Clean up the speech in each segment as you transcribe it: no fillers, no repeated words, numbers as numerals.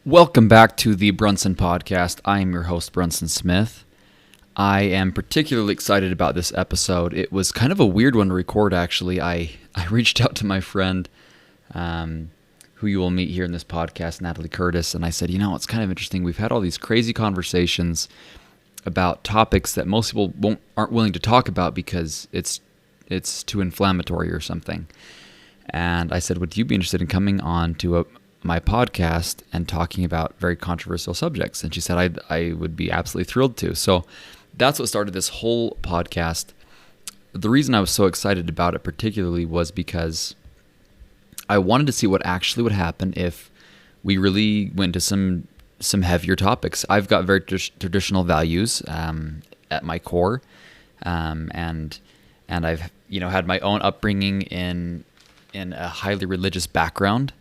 Welcome back to the Brunson Podcast. I am your host, Brunson Smith. I am particularly excited about this episode. It was kind of a weird one to record, actually. I reached out to my friend, who you will meet here in this podcast, Natalie Curtis, and I said, it's kind of interesting. We've had all these crazy conversations about topics that most people aren't willing to talk about because it's too inflammatory or something. And I said, would you be interested in coming on to my podcast and talking about very controversial subjects? And she said, I would be absolutely thrilled to. So that's what started this whole podcast. The reason I was so excited about it particularly was because I wanted to see what actually would happen if we really went to some heavier topics. I've got very traditional values at my core, and I've had my own upbringing in a highly religious background.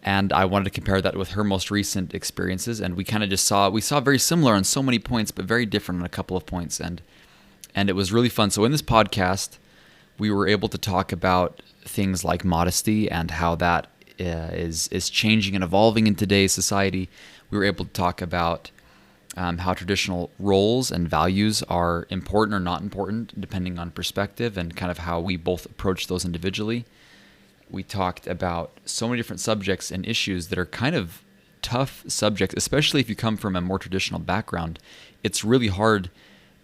And I wanted to compare that with her most recent experiences, and we kind of just saw very similar on so many points, but very different on a couple of points, and it was really fun. So in this podcast, we were able to talk about things like modesty and how that is changing and evolving in today's society. We were able to talk about how traditional roles and values are important or not important, depending on perspective, and kind of how we both approach those individually. We talked about so many different subjects and issues that are kind of tough subjects, especially if you come from a more traditional background. It's really hard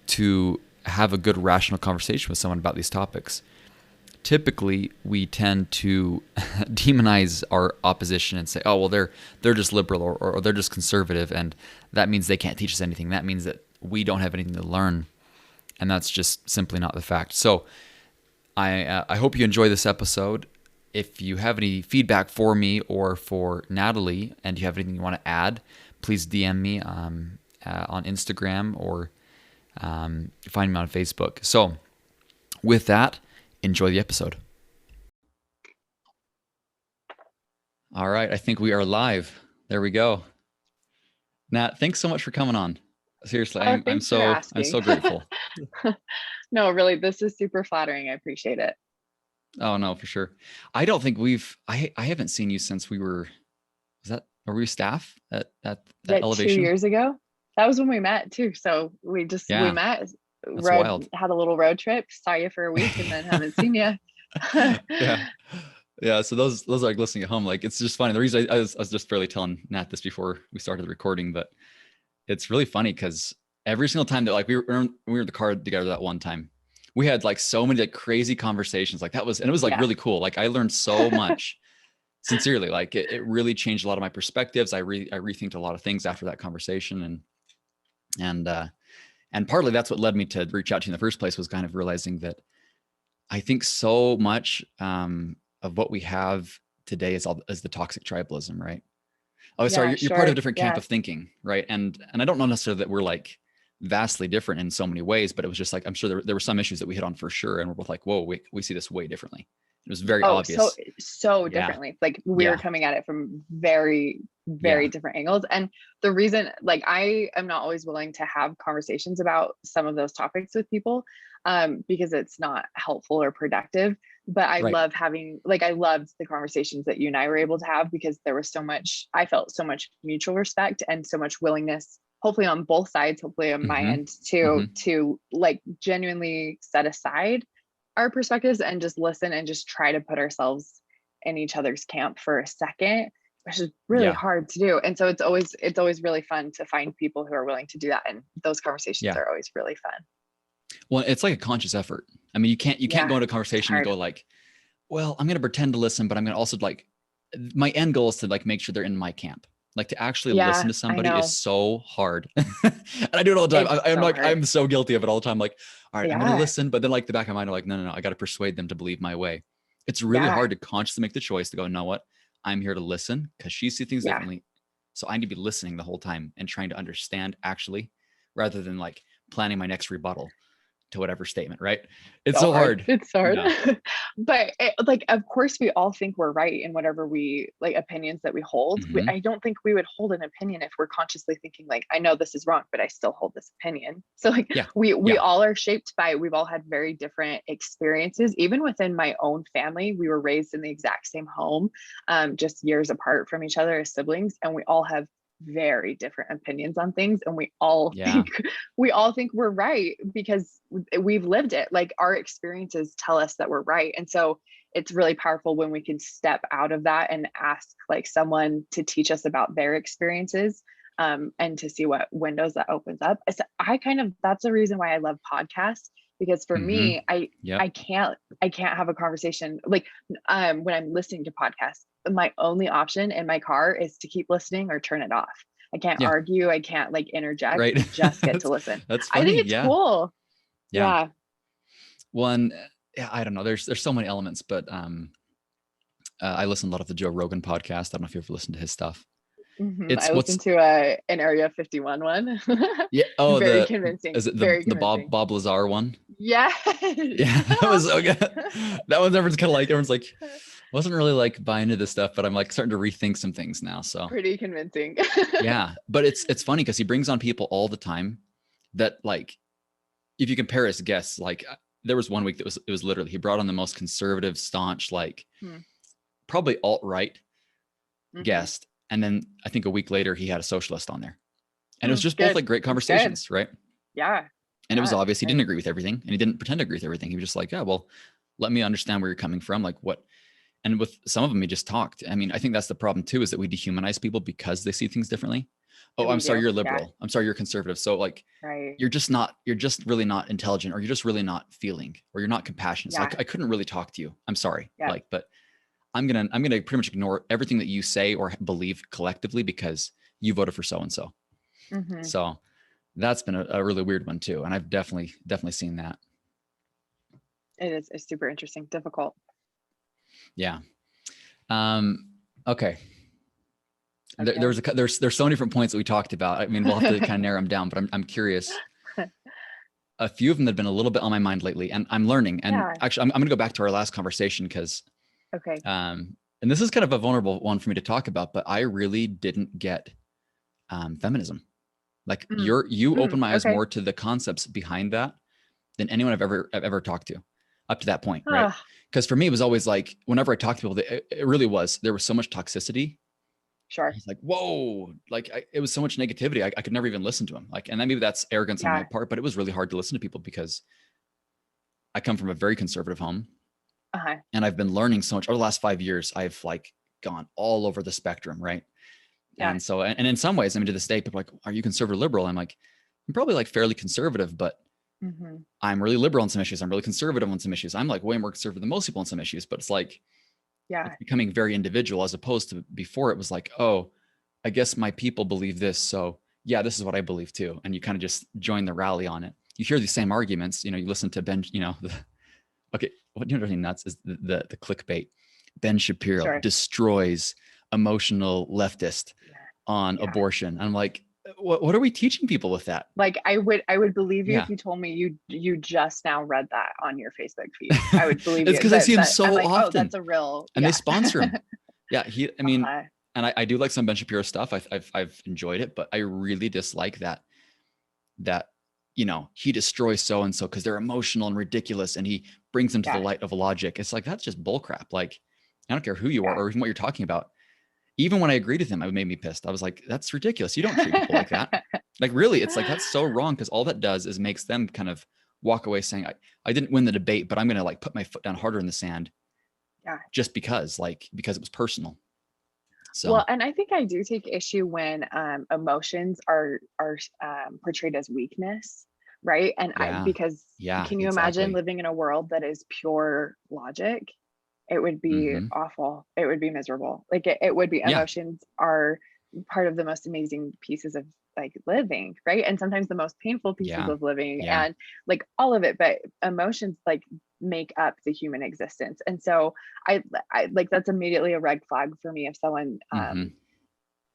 to have a good rational conversation with someone about these topics. Typically, we tend to demonize our opposition and say, oh, well, they're just liberal or they're just conservative, and that means they can't teach us anything. That means that we don't have anything to learn, and that's just simply not the fact. So I hope you enjoy this episode. If you have any feedback for me or for Natalie, and you have anything you want to add, please DM me on Instagram or find me on Facebook. So with that, enjoy the episode. All right, I think we are live. There we go. Nat, thanks so much for coming on. Seriously, I'm so grateful. No, really, this is super flattering. I appreciate it. Oh no, for sure. I don't think I haven't seen you since were we staff at Elevation? 2 years ago? That was when we met too. So we met, had a little road trip, saw you for a week, and then haven't seen you. Yeah. So those are like listening at home. Like, it's just funny. The reason I was just barely telling Nat this before we started the recording, but it's really funny because every single time that we were in the car together that one time, we had like so many like crazy conversations like that and it was like really cool. Like, I learned so much. Sincerely, like it really changed a lot of my perspectives. I rethinked a lot of things after that conversation, and partly that's what led me to reach out to you in the first place, was kind of realizing that I think so much of what we have today is the toxic tribalism, right? Oh, sorry, you're part of a different camp of thinking, right? And I don't know necessarily that we're like vastly different in so many ways, but it was just like, I'm sure there were some issues that we hit on for sure, and we're both like, whoa, we see this way differently. It was very obvious. So differently. Like, we were coming at it from very, very different angles. And the reason, like, I am not always willing to have conversations about some of those topics with people, because it's not helpful or productive. But I love having, I loved the conversations that you and I were able to have, because there was I felt so much mutual respect and so much willingness, hopefully on both sides, hopefully on my end, to like genuinely set aside our perspectives and just listen and just try to put ourselves in each other's camp for a second, which is really hard to do. And so it's always really fun to find people who are willing to do that. And those conversations are always really fun. Well, it's like a conscious effort. I mean, you can't go into a conversation and go like, well, I'm going to pretend to listen, but I'm going to also my end goal is to like make sure they're in my camp. Like, to actually listen to somebody is so hard. And I do it all the time. I'm so guilty of it all the time. Like, all right, I'm going to listen. But then like the back of my mind, I'm like, no, I got to persuade them to believe my way. It's really hard to consciously make the choice to go, you know what? I'm here to listen because she sees things differently. So I need to be listening the whole time and trying to understand actually, rather than like planning my next rebuttal to whatever statement, right? It's so hard. It's hard. Yeah. But of course we all think we're right in whatever opinions that we hold. I don't think we would hold an opinion if we're consciously thinking like, I know this is wrong, but I still hold this opinion. So we all are shaped by, we've all had very different experiences. Even within my own family, we were raised in the exact same home, just years apart from each other as siblings. And we all have very different opinions on things, and we all think we're right because we've lived it. Like our experiences tell us that we're right. And so it's really powerful when we can step out of that and ask like someone to teach us about their experiences, and to see what windows that opens up. So that's the reason why I love podcasts, because for me, I can't have a conversation like when I'm listening to podcasts, my only option in my car is to keep listening or turn it off. I can't argue. I can't like interject. Right. I just get to listen. That's funny. I think it's cool. Yeah. One, I don't know. There's so many elements, but I listen a lot of the Joe Rogan podcast. I don't know if you ever listened to his stuff. I listened to an Area 51 one. Yeah. Oh, very convincing. Is it the Bob Lazar one? Yeah. Yeah, that was so good. That one's everyone's kind of like, everyone's like, wasn't really like buying into this stuff, but I'm like starting to rethink some things now. So pretty convincing. Yeah, but it's funny because he brings on people all the time that, like, if you compare his guests, like there was one week that it was literally, he brought on the most conservative, staunch, like probably alt-right guest. And then I think a week later he had a socialist on there. And it was just both like great conversations, right? Yeah. And it was obvious he didn't agree with everything, and he didn't pretend to agree with everything. He was just like, yeah, well, let me understand where you're coming from. Like what, and with some of them, he just talked. I mean, I think that's the problem too, is that we dehumanize people because they see things differently. Oh, I'm sorry, you're liberal. Yeah. I'm sorry, you're conservative. So like, you're just really not intelligent, or you're just really not feeling, or you're not compassionate. So I couldn't really talk to you. I'm sorry. Like, but I'm going to pretty much ignore everything that you say or believe collectively because you voted for so-and-so. So that's been a really weird one too. And I've definitely seen that. It's super interesting, difficult. Yeah. Okay. There's so many different points that we talked about. I mean, we'll have to kind of narrow them down, but I'm curious. A few of them that have been a little bit on my mind lately, and I'm learning. And actually, I'm going to go back to our last conversation because, and this is kind of a vulnerable one for me to talk about, but I really didn't get feminism. Like you opened my eyes more to the concepts behind that than anyone I've ever talked to up to that point, right? Because for me, it was always like, whenever I talked to people, it really was, there was so much toxicity. Sure. It's like, whoa, like it was so much negativity. I could never even listen to them. Like, and then maybe that's arrogance on my part, but it was really hard to listen to people because I come from a very conservative home. And I've been learning so much over the last 5 years. I've like gone all over the spectrum, right? And so, and in some ways, I mean, to this day, people are like, are you conservative, liberal? I'm like, I'm probably like fairly conservative, but I'm really liberal on some issues. I'm really conservative on some issues. I'm like way more conservative than most people on some issues, but it's like, it's becoming very individual, as opposed to before it was like, oh, I guess my people believe this. So yeah, this is what I believe too. And you kind of just join the rally on it. You hear these same arguments, you know, you listen to Ben, you know, what you know, really nuts is the clickbait. Ben Shapiro destroys emotional leftist on abortion. I'm like, what are we teaching people with that? Like, I would believe you if you told me you just now read that on your Facebook feed. I would believe it's because I see him so like, often. Oh, that's a real. And they sponsor him. I mean, and I do like some Ben Shapiro stuff. I've enjoyed it, but I really dislike that, you know, he destroys so-and-so because they're emotional and ridiculous, and he brings them to the light of logic. It's like, that's just bullcrap. Like, I don't care who you are or even what you're talking about. Even when I agreed with him, it made me pissed. I was like, that's ridiculous. You don't treat people like that. Like, really, it's like, that's so wrong, because all that does is makes them kind of walk away saying, I didn't win the debate, but I'm going to like put my foot down harder in the sand just because it was personal. So, well, and I think I do take issue when emotions are portrayed as weakness, right? And because can you imagine living in a world that is pure logic? It would be awful. It would be miserable. Like it would be. Emotions are part of the most amazing pieces of like living, right? And sometimes the most painful pieces of living, and like all of it. But emotions like make up the human existence. And so I like, that's immediately a red flag for me if someone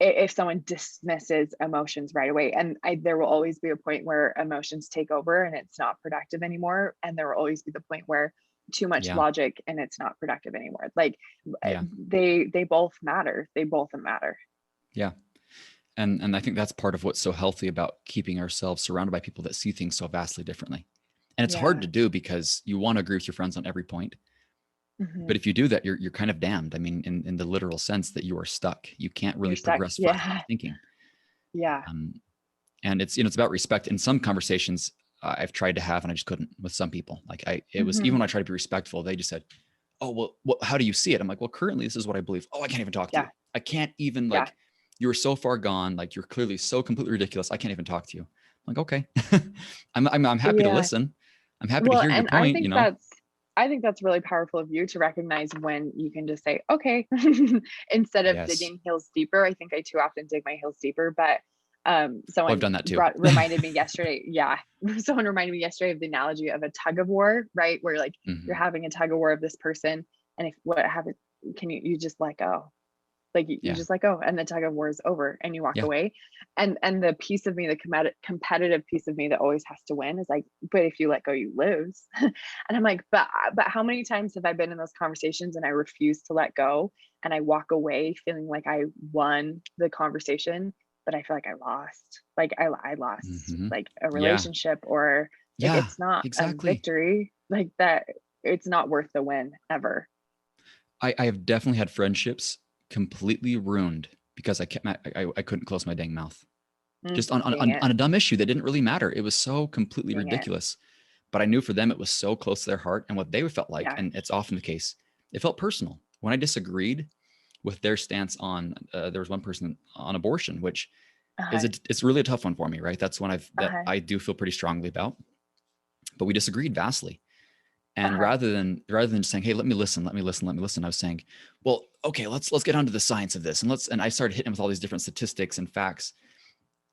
if someone dismisses emotions right away. And there will always be a point where emotions take over and it's not productive anymore. And there will always be the point where too much logic and it's not productive anymore. Like they both matter. They both matter. Yeah. And I think that's part of what's so healthy about keeping ourselves surrounded by people that see things so vastly differently. And it's hard to do because you want to agree with your friends on every point. But if you do that, you're kind of damned. I mean, in the literal sense that you are stuck. You can't really progress further thinking. Yeah. And it's, it's about respect. In some conversations I've tried to have, and I just couldn't with some people. Like it was, even when I tried to be respectful, they just said, oh, well, how do you see it? I'm like, well, currently this is what I believe. Oh, I can't even talk to you. I can't even like, you were so far gone. Like you're clearly so completely ridiculous. I can't even talk to you. I'm like, okay, I'm happy to listen. I'm happy to hear your point. I think that's really powerful of you to recognize when you can just say, okay, instead of digging heels deeper. I think I too often dig my heels deeper, but someone I've done that too. reminded me yesterday. Yeah. Someone reminded me yesterday of the analogy of a tug of war, right? Where like you're having a tug of war of this person. And if what happens, you just let go. Like you just let go, and the tug of war is over, and you walk away. And the piece of me, the competitive piece of me that always has to win, is like, but if you let go, you lose. And I'm like, but how many times have I been in those conversations and I refuse to let go, and I walk away feeling like I won the conversation, but I feel like I lost. Like I lost like a relationship, or like it's not a victory, like that. It's not worth the win ever. I have definitely had friendships completely ruined because I couldn't close my dang mouth, just on a dumb issue that didn't really matter. It was so completely ridiculous, but I knew for them it was so close to their heart and what they felt like, and it's often the case. It felt personal when I disagreed with their stance on. There was one person on abortion, which it's really a tough one for me, right? That's one that I do feel pretty strongly about, but we disagreed vastly. And rather than just saying, hey, let me listen, I was saying, well, okay, let's get onto the science of this. And I started hitting him with all these different statistics and facts.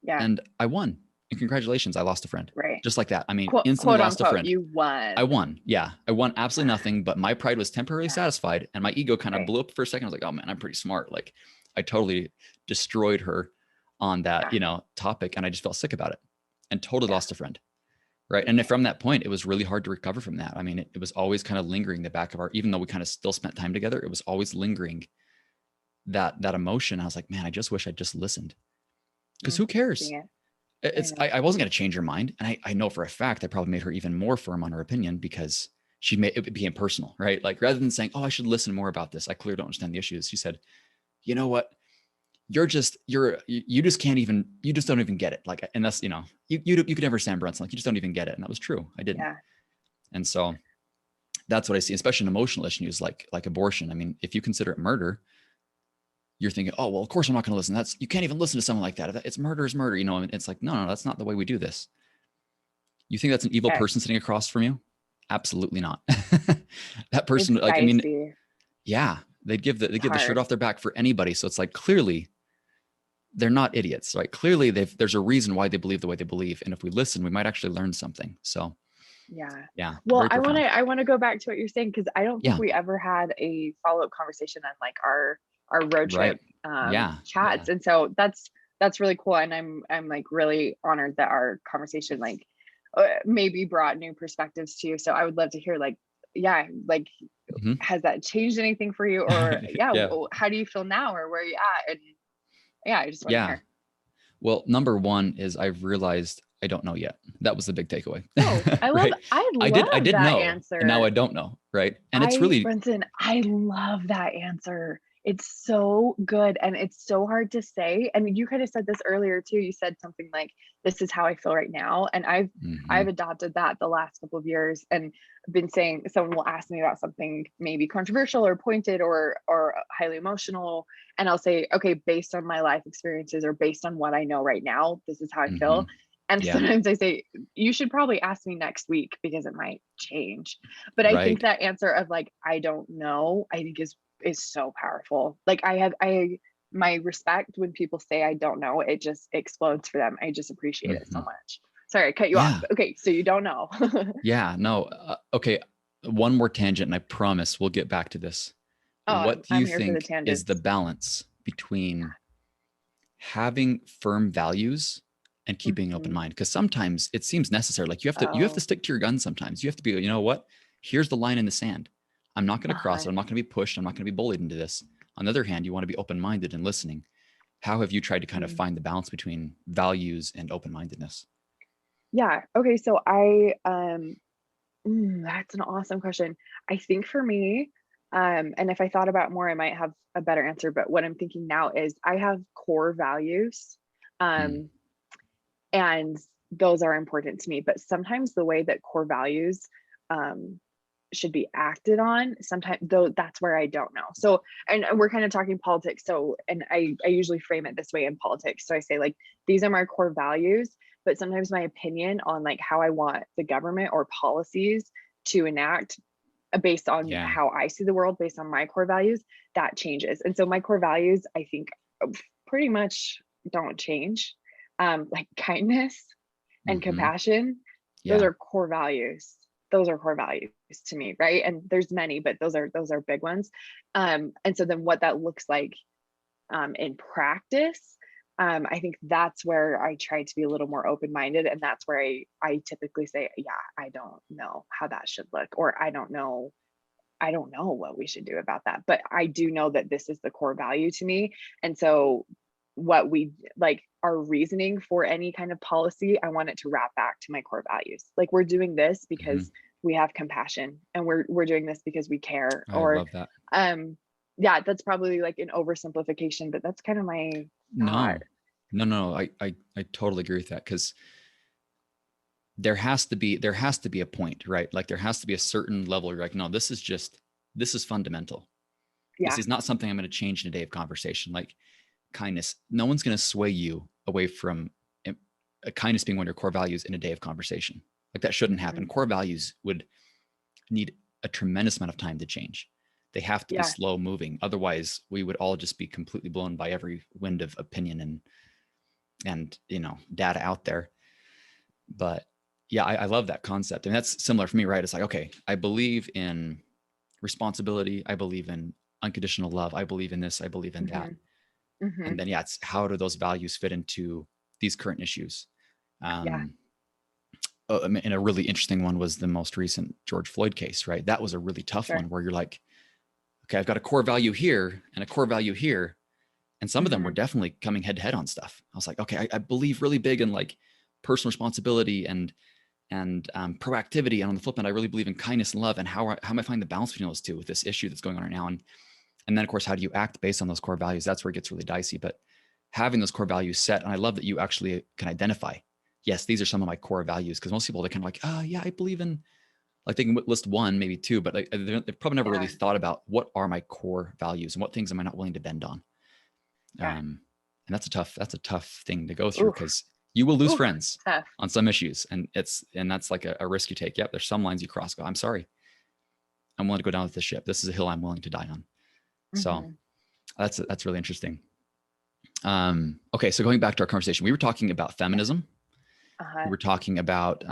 Yeah. And I won. And congratulations, I lost a friend. Right. Just like that. I mean, instantly lost a friend. You won. I won. Yeah. I won absolutely nothing, but my pride was temporarily satisfied. And my ego kind of blew up for a second. I was like, oh man, I'm pretty smart. Like I totally destroyed her on that, topic. And I just felt sick about it and totally lost a friend. Right. And from that point, it was really hard to recover from that. I mean, it was always kind of lingering the back of even though we kind of still spent time together, it was always lingering that emotion. I was like, man, I just wish I'd just listened, because who cares? I wasn't going to change her mind. And I know for a fact, I probably made her even more firm on her opinion, because it became personal, right? Like rather than saying, oh, I should listen more about this, I clearly don't understand the issues. She said, you know what? You just don't even get it. Like, and that's, you could never stand Brunson. Like you just don't even get it. And that was true. I didn't. Yeah. And so that's what I see, especially in emotional issues like abortion. I mean, if you consider it murder, you're thinking, oh, well, of course I'm not going to listen. You can't even listen to someone like that. It's murder is murder. And it's like, no, that's not the way we do this. You think that's an evil person sitting across from you? Absolutely not. That person, like, I mean, yeah, they'd give the shirt off their back for anybody. So it's like, clearly they're not idiots, right? Clearly there's a reason why they believe the way they believe. And if we listen, we might actually learn something. So yeah. Well, I want to go back to what you're saying, because I don't think we ever had a follow-up conversation on like our road trip chats. And so that's really cool. And I'm like really honored that our conversation like maybe brought new perspectives to you. So I would love to hear has that changed anything for you, or how do you feel now, or where are you at? And I just want to hear. Well, number one is I've realized I don't know yet. That was the big takeaway. Oh, I love I did that know, answer. and now I don't know, right? And it's really, Brenton, I love that answer. It's so good, and it's so hard to say. And you kind of said this earlier too. You said something like, "This is how I feel right now," and I've adopted that the last couple of years, and been saying, someone will ask me about something maybe controversial or pointed or highly emotional, and I'll say, okay, based on my life experiences or based on what I know right now, this is how I feel. And sometimes I say, you should probably ask me next week, because it might change. But I think that answer of like, I don't know, I think is so powerful. Like my respect when people say I don't know, it just explodes for them. I just appreciate it so much. Sorry, I cut you off. Okay, so you don't know. Okay, one more tangent, and I promise we'll get back to this. What do you think is the balance between having firm values and keeping an open mind? Because sometimes it seems necessary. Like you have to stick to your guns sometimes. You have to be, you know what? Here's the line in the sand. I'm not going to cross it. I'm not going to be pushed. I'm not going to be bullied into this. On the other hand, you want to be open-minded and listening. How have you tried to kind of find the balance between values and open-mindedness? Yeah. Okay. So that's an awesome question. I think for me, and if I thought about more, I might have a better answer, but what I'm thinking now is I have core values. Um, and those are important to me. But sometimes the way that core values should be acted on, sometimes though, that's where I don't know. So, and we're kind of talking politics. So, and I usually frame it this way in politics. So I say like, these are my core values, but sometimes my opinion on like how I want the government or policies to enact based on how I see the world, based on my core values, that changes. And so my core values, I think, pretty much don't change. Like kindness and compassion, those are core values. Those are core values to me, right? And there's many, but those are big ones. And so then what that looks like in practice, I think that's where I try to be a little more open-minded, and that's where I typically say, yeah, I don't know how that should look, or I don't know what we should do about that, but I do know that this is the core value to me. And so what we like, our reasoning for any kind of policy, I want it to wrap back to my core values. Like, we're doing this because we have compassion, and we're doing this because we care. I love that. Yeah, that's probably like an oversimplification, but that's kind of my thought. No. I totally agree with that, because there has to be a point, right? Like, there has to be a certain level where you're like, no, this is fundamental. Yeah. This is not something I'm going to change in a day of conversation. Like kindness, no one's going to sway you away from kindness being one of your core values in a day of conversation. Like, that shouldn't happen. Core values would need a tremendous amount of time to change. They have to be slow moving. Otherwise, we would all just be completely blown by every wind of opinion and data out there. But yeah, I love that concept. And that's similar for me, right? It's like, okay, I believe in responsibility. I believe in unconditional love. I believe in this. I believe in that. And then, it's how do those values fit into these current issues? And a really interesting one was the most recent George Floyd case, right? That was a really tough one where you're like, okay, I've got a core value here and a core value here. And some of them were definitely coming head to head on stuff. I was like, okay, I believe really big in like personal responsibility and proactivity. And on the flip end, I really believe in kindness and love. And how am I finding the balance between those two with this issue that's going on right now? And then, of course, how do you act based on those core values? That's where it gets really dicey. But having those core values set, and I love that you actually can identify, yes, these are some of my core values. Because most people, they're kind of like, yeah, I believe in, like, they can list one, maybe two, but they've probably never really thought about what are my core values and what things am I not willing to bend on. And that's a tough thing to go through, because you will lose friends on some issues, and that's like a risk you take. Yep, there's some lines you cross. Go, I'm sorry, I'm willing to go down with this ship. This is a hill I'm willing to die on. So that's really interesting. Okay, so going back to our conversation, we were talking about feminism. We were talking about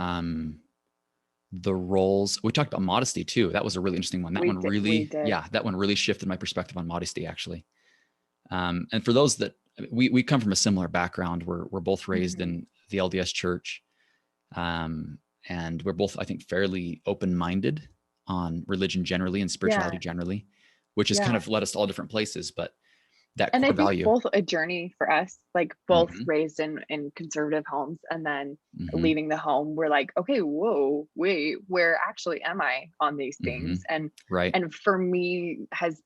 the roles. We talked about modesty too. That was a really interesting one. That one really shifted my perspective on modesty, actually. And for those that we come from a similar background, we're both raised in the LDS church, and we're both, I think, fairly open-minded on religion generally and spirituality generally, which has kind of led us to all different places. But that core value, I think both a journey for us, like both raised in conservative homes, and then leaving the home, we're like, okay, whoa, wait, where actually am I on these things? And for me has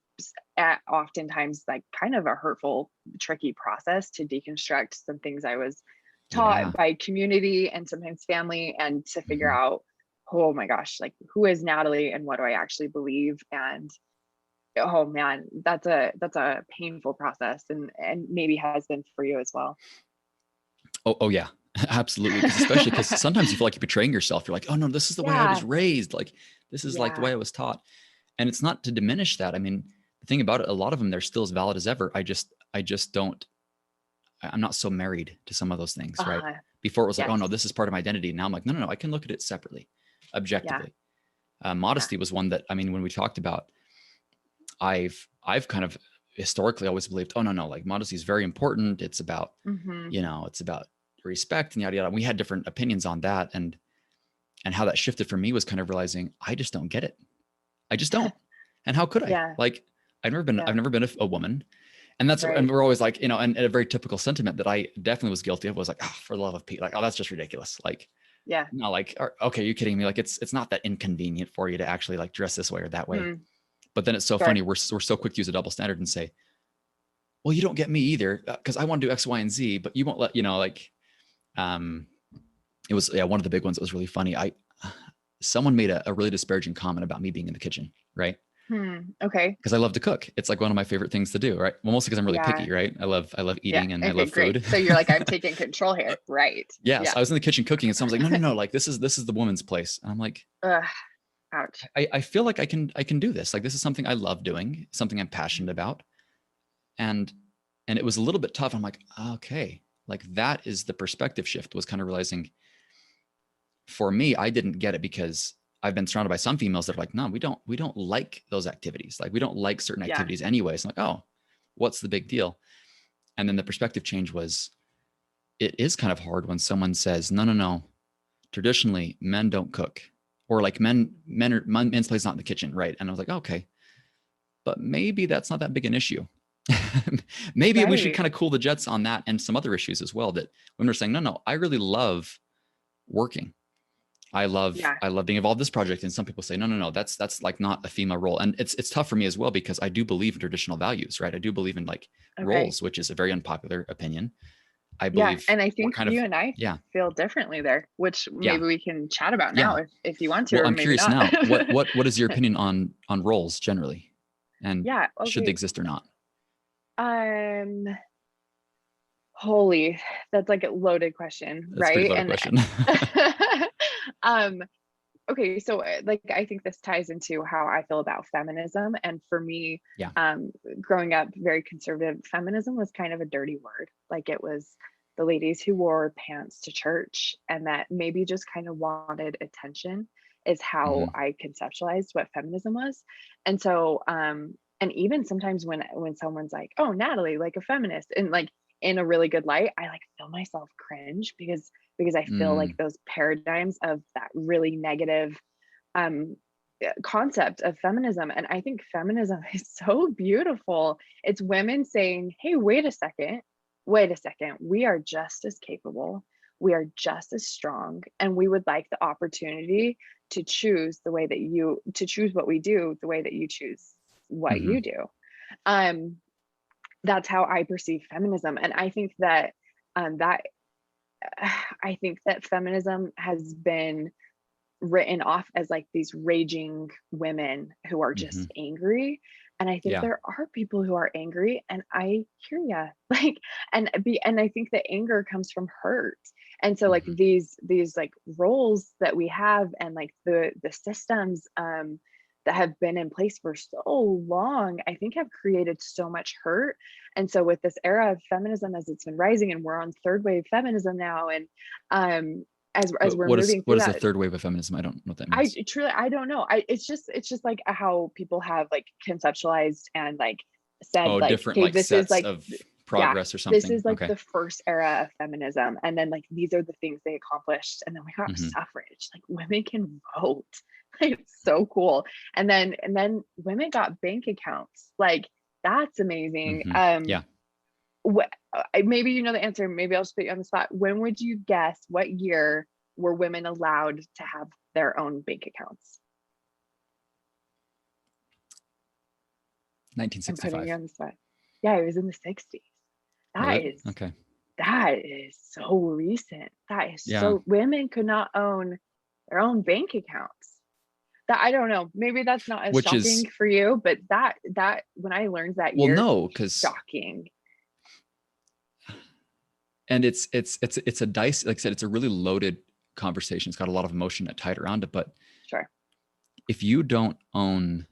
oftentimes like kind of a hurtful, tricky process to deconstruct some things I was taught by community and sometimes family, and to figure out, oh my gosh, like, who is Natalie and what do I actually believe? And oh man, that's a painful process, and maybe has been for you as well. Oh yeah, absolutely. Especially because sometimes you feel like you're betraying yourself. You're like, oh no, this is the way I was raised. Like, this is like the way I was taught. And it's not to diminish that. I mean, the thing about it, a lot of them, they're still as valid as ever. I'm not so married to some of those things, right? Before it was like, oh no, this is part of my identity. Now I'm like, no, I can look at it separately, objectively. Modesty was one that, I mean, when we talked about, I've kind of historically always believed, oh no, like modesty is very important. It's about, it's about respect and yada, yada. We had different opinions on that. And how that shifted for me was kind of realizing I just don't get it. I just don't. And how could I? Like, I've never been a woman. And that's, and we're always like, and a very typical sentiment that I definitely was guilty of was like, oh, for the love of Pete, like, oh, that's just ridiculous. Like, no, like, okay, you're kidding me. Like, it's not that inconvenient for you to actually like dress this way or that way. But then it's so funny. We're so quick to use a double standard and say, well, you don't get me either because I want to do X, Y, and Z, but you won't let, like, it was, one of the big ones that was really funny. Someone made a really disparaging comment about me being in the kitchen, right? Okay. Because I love to cook. It's like one of my favorite things to do, right? Well, mostly because I'm really Yeah. picky, right? I love Yeah. eating and I Okay, love great. food. So you're like, I'm taking control here. Right. Yes, Yeah. I was in the kitchen cooking, and someone's like, no, like this is the woman's place. And I'm like, Ugh, ouch. I feel like I can do this. Like this is something I love doing, something I'm passionate about, and it was a little bit tough. I'm like, okay, like that is the perspective shift. Was kind of realizing for me, I didn't get it because I've been surrounded by some females that are like, no, we don't like those activities. Like we don't like certain Yeah. activities anyways. I'm like, oh, what's the big deal? And then the perspective change was, it is kind of hard when someone says, no. Traditionally, men don't cook, or like men's place is not in the kitchen, right? And I was like, okay, but maybe that's not that big an issue. Maybe we should kind of cool the jets on that and some other issues as well. That women are saying, no, I really love working. I love being involved in this project. And some people say, no, that's like not a female role. And it's tough for me as well, because I do believe in traditional values, right? I do believe in like roles, which is a very unpopular opinion. I believe. And I think kind you of, and I feel differently there, which maybe we can chat about now if you want to. Well, or I'm maybe curious not. now. What is your opinion on roles generally, and should they exist or not? Holy, that's like a loaded question, That's a pretty right? loaded question. Okay, so like I think this ties into how I feel about feminism. And for me, growing up, very conservative, feminism was kind of a dirty word. Like it was the ladies who wore pants to church and that maybe just kind of wanted attention is how I conceptualized what feminism was. And so and even sometimes when someone's like, oh, Natalie, like a feminist, and like in a really good light, I like feel myself cringe because I feel like those paradigms of that really negative concept of feminism. And I think feminism is so beautiful. It's women saying, hey, wait a second, we are just as capable, we are just as strong, and we would like the opportunity to choose the way that to choose what we do the way that you choose what you do. That's how I perceive feminism. And I think that I think that feminism has been written off as like these raging women who are just angry. And I think there are people who are angry, and I hear ya. Like, and I think the anger comes from hurt. And so like these like roles that we have, and like the systems that have been in place for so long, I think have created so much hurt. And so with this era of feminism, as it's been rising, and we're on third wave feminism now, and as we're moving through what is the third wave of feminism? I don't know what that means. I don't know. It's just like how people have like conceptualized and like said like, different okay, like this sets is like of progress or something. This is like the first era of feminism, and then like these are the things they accomplished, and then we got suffrage. Like women can vote. Like, it's so cool. And then women got bank accounts. Like that's amazing. Maybe you know the answer. Maybe I'll just put you on the spot. When would you guess what year were women allowed to have their own bank accounts? 1965. I'm putting you on the spot. Yeah, it was in the 60s. That is so recent. That is so women could not own their own bank accounts. That I don't know. Maybe that's not as shocking for you, but that when I learned that year, because shocking. And it's a dice. Like I said, it's a really loaded conversation. It's got a lot of emotion tied around it. But if you don't own,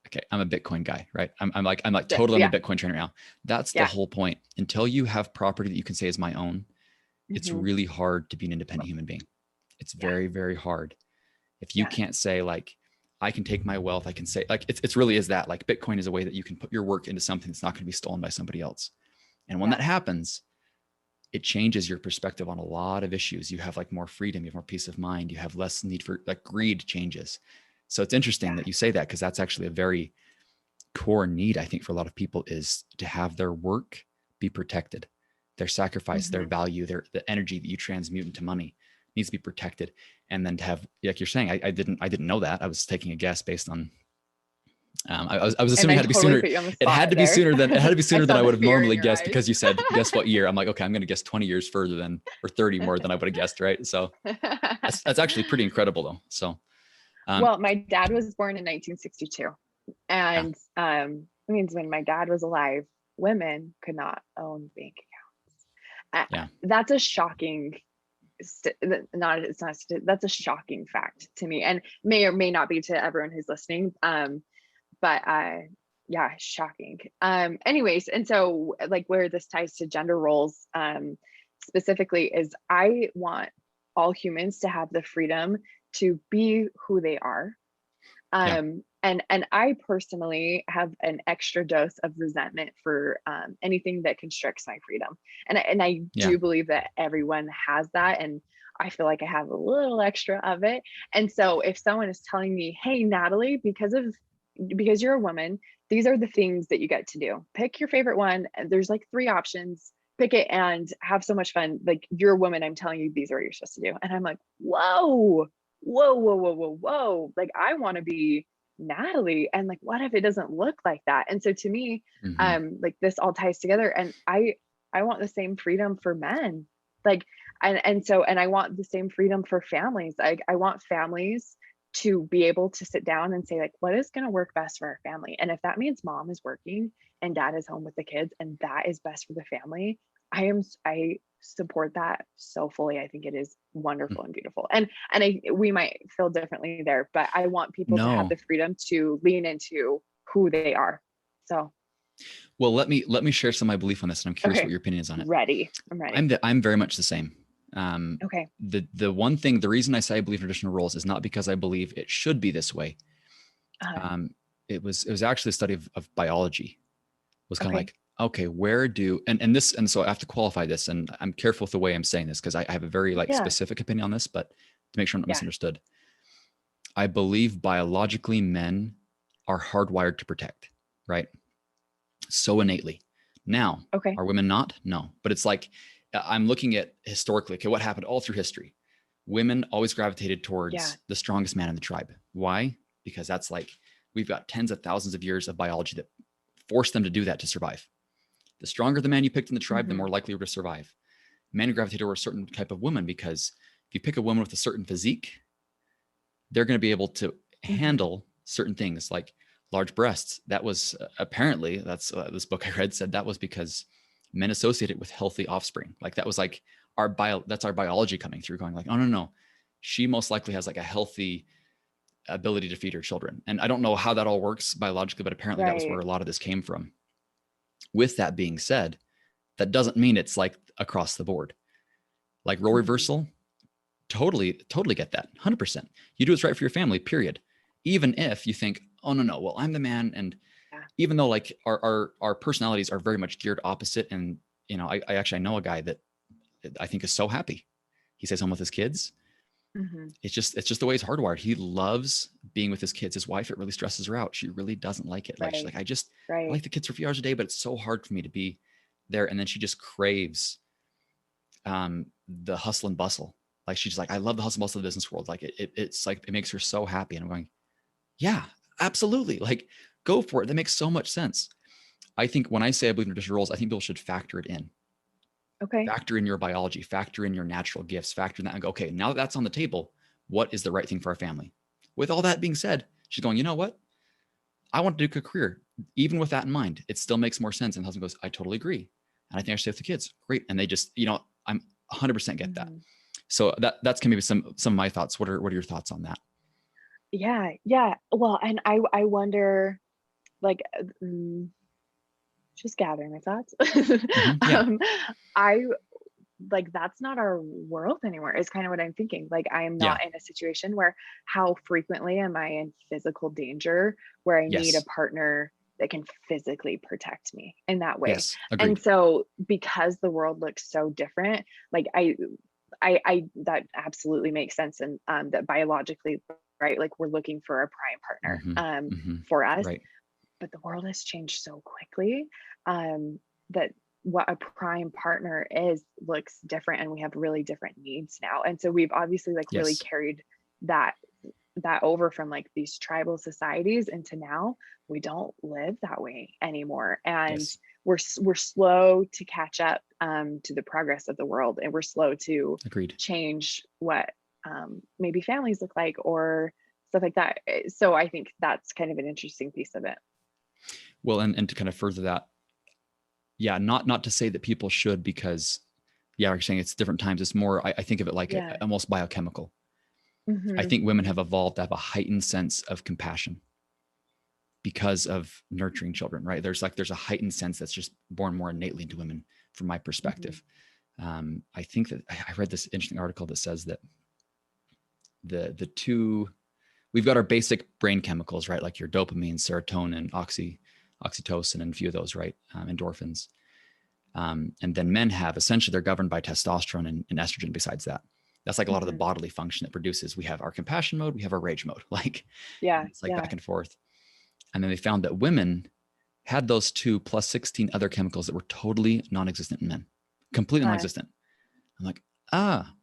okay, I'm a Bitcoin guy, right? I'm like totally on the Bitcoin train right now. That's the whole point. Until you have property that you can say is my own, it's really hard to be an independent human being. It's very, very hard. If you can't say like, I can take my wealth, I can say like, it's really is that like Bitcoin is a way that you can put your work into something that's not going to be stolen by somebody else. And when that happens, it changes your perspective on a lot of issues. You have like more freedom, you have more peace of mind, you have less need for like greed changes. So it's interesting that you say that, because that's actually a very core need, I think, for a lot of people, is to have their work be protected. Their sacrifice, their value, the energy that you transmute into money needs to be protected. And then to have, like you're saying, I didn't know that. I was taking a guess based on I was And assuming I it had to be totally sooner. put you on the It had spot to be there. sooner than I I saw would the have fear in normally your guessed, eyes. because you said, guess what year? I'm like, okay, I'm going to guess 20 years further than, or 30 more than I would have guessed. Right. So that's actually pretty incredible though. So, Well, my dad was born in 1962. yeah, And it means when my dad was alive, women could not own bank accounts. yeah, That's a shocking, that's a shocking fact to me, and may or may not be to everyone who's listening. But yeah, shocking. Anyways, and so like where this ties to gender roles, specifically, is I want all humans to have the freedom to be who they are. yeah, And I personally have an extra dose of resentment for anything that constricts my freedom. And I yeah, do believe that everyone has that, and I feel like I have a little extra of it. And so if someone is telling me, "Hey, Natalie, because you're a woman, these are the things that you get to do. Pick your favorite one. And there's like 3 options. Pick it and have so much fun. Like, you're a woman, I'm telling you, these are what you're supposed to do." And I'm like, whoa, whoa, whoa, whoa, whoa, whoa. Like, I want to be Natalie. And like, what if it doesn't look like that? And so to me, mm-hmm. like, this all ties together. And I want the same freedom for men. Like, and I want the same freedom for families. I want families to be able to sit down and say, like, what is going to work best for our family? And if that means mom is working and dad is home with the kids, and that is best for the family, I support that so fully. I think it is wonderful and beautiful. And we might feel differently there, but I want people to have No. the freedom to lean into who they are. So, Well, let me share some of my belief on this, and I'm curious okay, what your opinion is on it. I'm ready. I'm very much the same. Okay. The reason I say I believe in traditional roles is not because I believe it should be this way. Uh, It was actually a study of biology. It was kind of okay. like, okay, where do and so I have to qualify this, and I'm careful with the way I'm saying this because I have a very like Yeah. specific opinion on this, but to make sure I'm not Yeah. misunderstood, I believe biologically men are hardwired to protect, right? So innately. Now, Okay. are women not? No. But it's like I'm looking at historically, okay, what happened all through history? Women always gravitated Yeah. towards the strongest man in the tribe. Why? Because that's like we've got tens of thousands of years of biology that forced them to do that to survive. The stronger the man you picked in the tribe, the Mm-hmm. more likely you were to survive. Men gravitate toward a certain type of woman because if you pick a woman with a certain physique, they're going to be able to Mm-hmm. handle certain things like large breasts. That was apparently that's this book I read said that was because men associate it with healthy offspring. Like that was like that's our biology coming through, going like, oh no, she most likely has like a healthy ability to feed her children. And I don't know how that all works biologically, but apparently that was where Right. a lot of this came from. With that being said, that doesn't mean it's like across the board. Like role Mm-hmm. reversal, totally get that. 100%. You do what's right for your family, period. Even if you think, oh no, well, I'm the man. And Yeah. even though like our personalities are very much geared opposite. And I know a guy that I think is so happy. He stays home with his kids. Mm-hmm. It's just the way he's hardwired. He loves being with his kids. His wife, it really stresses her out. She really doesn't like it. Like she's Right. like, I Right. like the kids for a few hours a day, but it's so hard for me to be there. And then she just craves the hustle and bustle. Like she's like, I love the hustle and bustle of the business world. Like it's like it makes her so happy. And I'm going, yeah, absolutely. Like go for it. That makes so much sense. I think when I say I believe in traditional roles, I think people should factor it in. Okay. Factor in your biology, factor in your natural gifts, factor in that and go, okay, now that that's on the table, what is the right thing for our family? With all that being said, she's going, you know what? I want to do a career. Even with that in mind, it still makes more sense. And the husband goes, I totally agree. And I think I should stay with the kids. Great. And they just, I'm 100% get that. Mm-hmm. So that's maybe some of my thoughts. What are your thoughts on that? Yeah. Yeah. Well, and I wonder, like, just gathering my thoughts. Mm-hmm. Yeah. I like, that's not our world anymore, is kind of what I'm thinking. Like, I am Yeah. not in a situation where, how frequently am I in physical danger where I need a Yes. partner that can physically protect me in that way? Yes. And Agreed. so because the world looks so different, like I that absolutely makes sense. And that biologically, right, like, we're looking for a prime partner Mm-hmm. Mm-hmm. for us. Right. But the world has changed so quickly, that what a prime partner is looks different, and we have really different needs now. And so we've obviously, like, really Yes. carried that that over from like these tribal societies into now we don't live that way anymore, and Yes. we're slow to catch up to the progress of the world, and we're slow to Agreed. change what maybe families look like or stuff like that. So I think that's kind of an interesting piece of it. Well, and to kind of further that, yeah, not to say that people should, because yeah, you're saying it's different times. It's more, I think of it like Yeah. almost biochemical. I Mm-hmm. think women have evolved to have a heightened sense of compassion because of nurturing children, right? There's a heightened sense that's just born more innately into women from my perspective. I think that I read this interesting article that says that the two, we've got our basic brain chemicals, right? Like your dopamine, serotonin, oxytocin, and a few of those, right? Endorphins. And then men have, essentially, they're governed by testosterone and estrogen besides that. That's like a lot of the bodily function that produces. We have our compassion mode, we have our rage mode. Like, Yeah. it's like back and forth. And then they found that women had those two plus 16 other chemicals that were totally non-existent in men, completely non-existent. I'm like,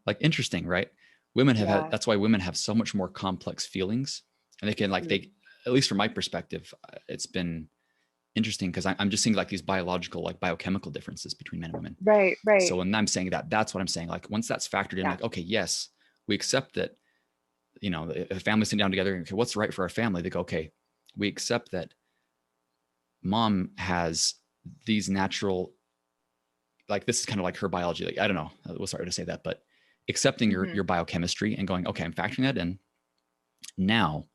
like interesting, right? Women have had, that's why women have so much more complex feelings, and they can like, they, at least from my perspective, it's been interesting because I'm just seeing like these biological, like biochemical differences between men and women. Right. So when I'm saying that, that's what I'm saying. Like once that's factored in, like, okay, yes, we accept that, you know, if a family's sitting down together, okay, what's right for our family? They go, okay, we accept that mom has these natural, like, this is kind of like her biology. Like, I don't know, I was sorry to say that, but accepting your biochemistry and going, okay, I'm factoring that in. Now,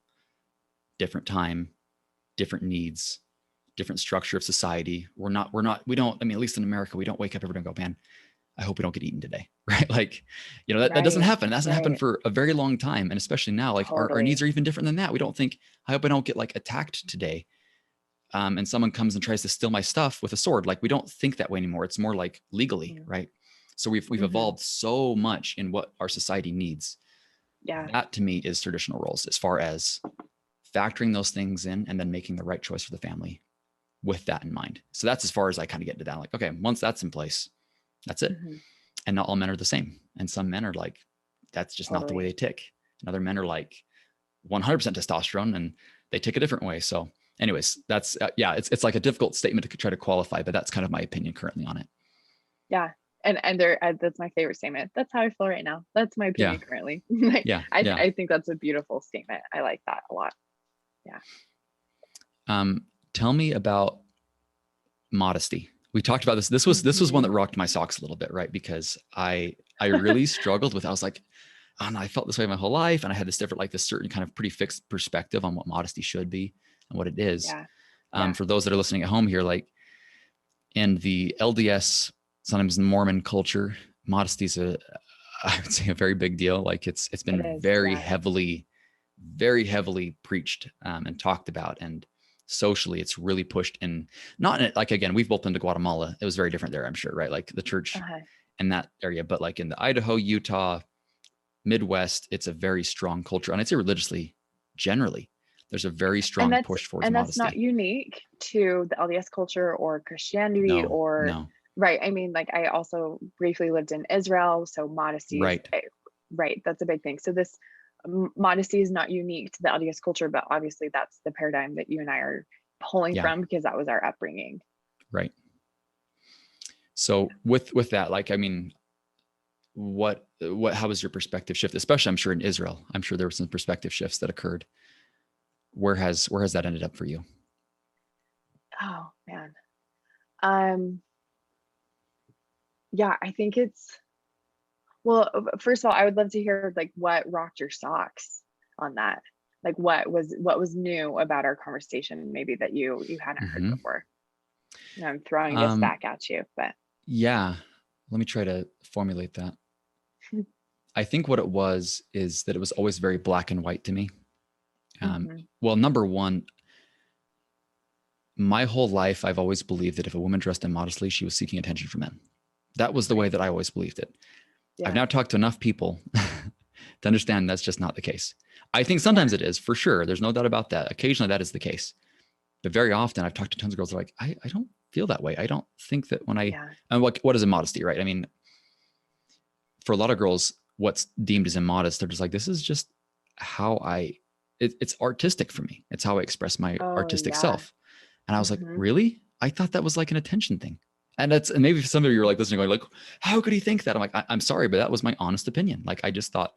different time, different needs, different structure of society. We don't, I mean, at least in America, we don't wake up every day and go, man, I hope we don't get eaten today. Right. Like, you know, that doesn't happen. That hasn't happened for a very long time. And especially now, like our needs are even different than that. We don't think, I hope I don't get like attacked today. And someone comes and tries to steal my stuff with a sword. Like, we don't think that way anymore. It's more like legally. Right. So we've evolved so much in what our society needs. Yeah. That to me is traditional roles, as far as factoring those things in and then making the right choice for the family with that in mind. So that's as far as I kind of get into that. Like, okay, once that's in place, that's it. And not all men are the same. And some men are like, that's just not the way they tick. And other men are like 100% testosterone and they tick a different way. So anyways, that's, it's like a difficult statement to try to qualify, but that's kind of my opinion currently on it. Yeah. And there, that's my favorite statement. That's how I feel right now. That's my opinion currently. Like, I think that's a beautiful statement. I like that a lot. Yeah. Tell me about modesty. We talked about this. This was one that rocked my socks a little bit, right? Because I really struggled with, I was like, oh, no, I felt this way my whole life. And I had this different, like this certain kind of pretty fixed perspective on what modesty should be and what it is. For those that are listening at home here, like in the LDS, sometimes Mormon culture, modesty is I would say a very big deal. Like it's been very heavily preached and talked about, and socially it's really pushed in, not in, like, again, we've both been to Guatemala. It was very different there, I'm sure, right? Like the church in that area, but like in the Idaho, Utah, Midwest, it's a very strong culture. And I'd say religiously, generally, there's a very strong push towards modesty. And that's not unique to the LDS culture or Christianity right. I mean, like I also briefly lived in Israel. So modesty, right. That's a big thing. So this modesty is not unique to the LDS culture, but obviously that's the paradigm that you and I are pulling from, because that was our upbringing. Right. So with that, like, I mean, how was your perspective shift? Especially, I'm sure in Israel, I'm sure there were some perspective shifts that occurred. Where has that ended up for you? Oh man. Yeah, I think well, first of all, I would love to hear like what rocked your socks on that. Like what was new about our conversation, maybe that you hadn't heard before. And I'm throwing this back at you, but yeah, let me try to formulate that. I think what it was is that it was always very black and white to me. Well, number one, my whole life, I've always believed that if a woman dressed immodestly, she was seeking attention from men. That was the way that I always believed it. I've now talked to enough people to understand that's just not the case. I think sometimes it is, for sure. There's no doubt about that. Occasionally that is the case. But very often I've talked to tons of girls that are like, I don't feel that way. I don't think that when and what is immodesty, right? I mean, for a lot of girls, what's deemed as immodest, they're just like, this is just how I it's artistic for me. It's how I express my Oh artistic yeah. self. And I was like, Mm-hmm. really? I thought that was like an attention thing. And maybe some of you are like listening, going like, how could he think that? I'm like, I'm sorry, but that was my honest opinion. Like, I just thought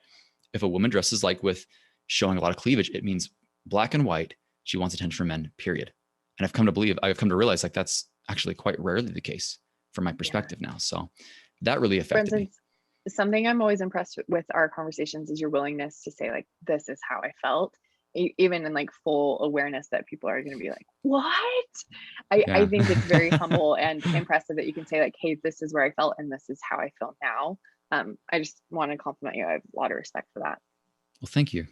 if a woman dresses like with showing a lot of cleavage, it means black and white. She wants attention from men, period. And I've come to realize like that's actually quite rarely the case from my perspective now. So that really affected me. Something I'm always impressed with our conversations is your willingness to say like, this is how I felt, even in like full awareness that people are going to be like, what? I think it's very humble and impressive that you can say like, hey, this is where I felt and this is how I feel now. I just want to compliment you. I have a lot of respect for that. Well, thank you.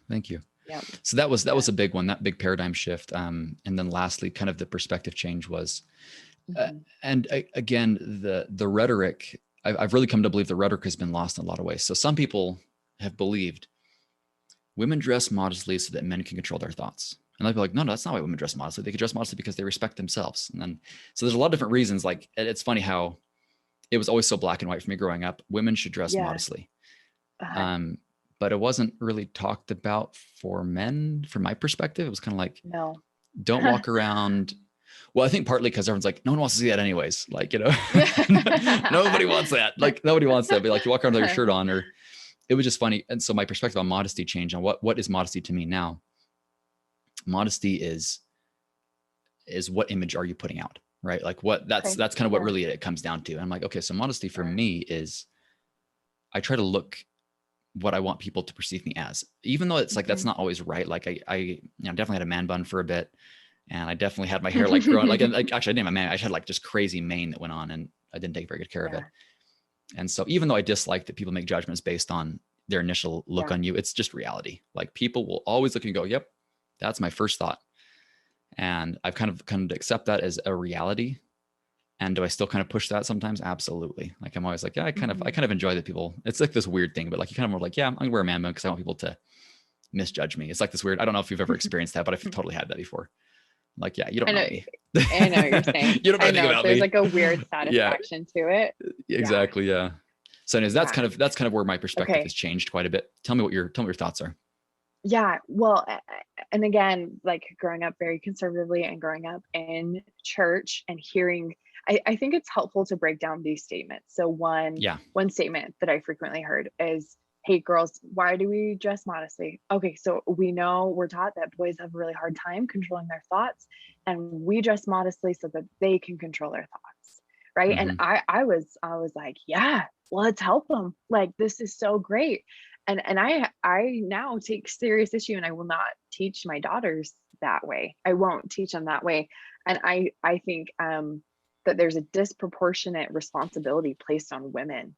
Yeah. So that was a big one, that big paradigm shift. And then lastly, kind of the perspective change was, again, the rhetoric, I've really come to believe the rhetoric has been lost in a lot of ways. So some people have believed women dress modestly so that men can control their thoughts. And they'll be like, no, that's not why women dress modestly. They can dress modestly because they respect themselves. And then, so there's a lot of different reasons. Like, it's funny how it was always so black and white for me growing up. Women should dress modestly. But it wasn't really talked about for men from my perspective. It was kind of like, no, don't walk around. Well, I think partly because everyone's like, no one wants to see that anyways. Like, nobody wants that. Like, nobody wants that. But like, you walk around with your shirt on, or it was just funny. And so my perspective on modesty changed on what is modesty to me now. Modesty is what image are you putting out, right? Like that's kind of what really it comes down to. And I'm like, okay, so modesty for me is I try to look what I want people to perceive me as, even though it's like, that's not always right. Like I definitely had a man bun for a bit, and I definitely had my hair like growing, like actually I didn't have a man. I had like just crazy mane that went on, and I didn't take very good care of it. And so even though I dislike that people make judgments based on their initial look on you, it's just reality. Like, people will always look and go, yep, that's my first thought. And I've kind of come to accept that as a reality. And do I still kind of push that sometimes? Absolutely. Like, I'm always like, yeah, I kind of enjoy that people, it's like this weird thing, but like, you kind of more like, yeah, I'm gonna wear a man bun because I want people to misjudge me. It's like this weird, I don't know if you've ever experienced that, but I've totally had that before. Like, yeah, you don't know me. I know what you're saying. You don't know anything about there's me. like a weird satisfaction to it. Exactly. Yeah. So anyways, that's kind of where my perspective has changed quite a bit. Tell me what your thoughts are. Yeah. Well, and again, like growing up very conservatively and growing up in church and hearing, I think it's helpful to break down these statements. So one statement that I frequently heard is, hey girls, why do we dress modestly? Okay, so we're taught that boys have a really hard time controlling their thoughts, and we dress modestly so that they can control their thoughts, right? And I was like, yeah, let's help them. Like, this is so great. And I now take serious issue, and I will not teach my daughters that way. I won't teach them that way. And I think that there's a disproportionate responsibility placed on women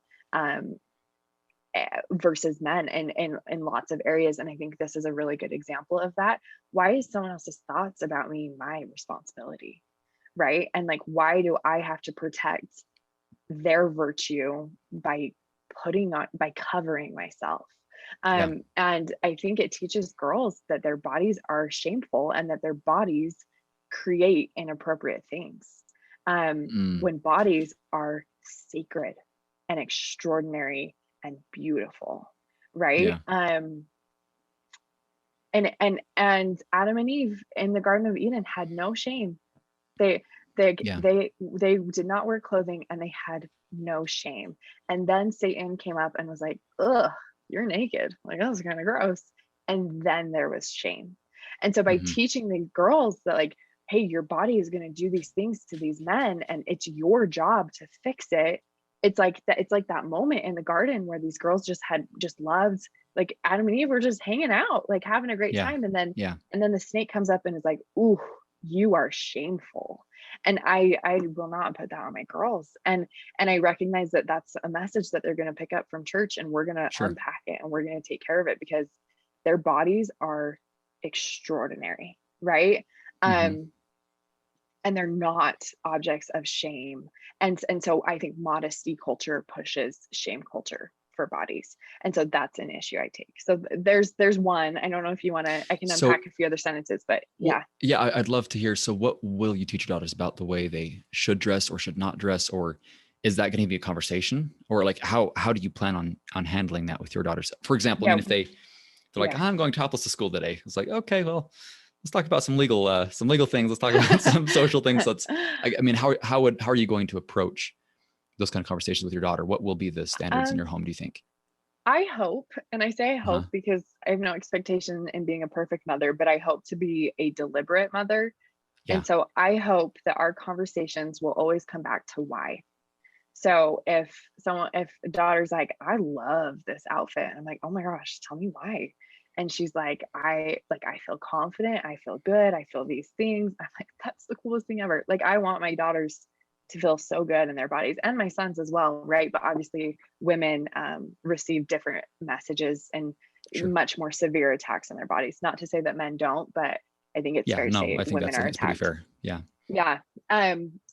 versus men in lots of areas. And I think this is a really good example of that. Why is someone else's thoughts about me my responsibility? Right. And like, why do I have to protect their virtue by covering myself? And I think it teaches girls that their bodies are shameful and that their bodies create inappropriate things. When bodies are sacred and extraordinary and beautiful, right? And Adam and Eve in the Garden of Eden had no shame. They did not wear clothing, and they had no shame. And then Satan came up and was like, ugh, you're naked. Like, that was kind of gross. And then there was shame. And so by teaching the girls that, like, hey, your body is going to do these things to these men, and it's your job to fix it. It's like that moment in the garden where these girls just loved, like Adam and Eve were just hanging out, like having a great time. And then the snake comes up and is like, ooh, you are shameful. And I will not put that on my girls. And I recognize that that's a message that they're going to pick up from church, and we're going to unpack it, and we're going to take care of it, because their bodies are extraordinary. Right. And they're not objects of shame. And so I think modesty culture pushes shame culture for bodies. And so that's an issue I take. So there's one. I don't know if you want to, I can unpack a few other sentences, but yeah. Yeah, I'd love to hear. So what will you teach your daughters about the way they should dress or should not dress? Or is that going to be a conversation? Or like, how do you plan on handling that with your daughters? For example, I mean, if they They're like, I'm going topless to school today. It's like, okay, well, let's talk about some legal things. Let's talk about some social things. I mean, how are you going to approach those kind of conversations with your daughter? What will be the standards in your home, do you think? I hope, and I say I hope because I have no expectation in being a perfect mother, but I hope to be a deliberate mother. Yeah. And so I hope that our conversations will always come back to why. So if a daughter's like, I love this outfit, I'm like, oh my gosh, tell me why. And she's like, I feel confident, I feel good, I feel these things. I'm like, that's the coolest thing ever. Like, I want my daughters to feel so good in their bodies, and my sons as well, right? But obviously women receive different messages and much more severe attacks on their bodies. Not to say that men don't, but I think it's fair to say women are attacked. Pretty fair. Yeah. Yeah.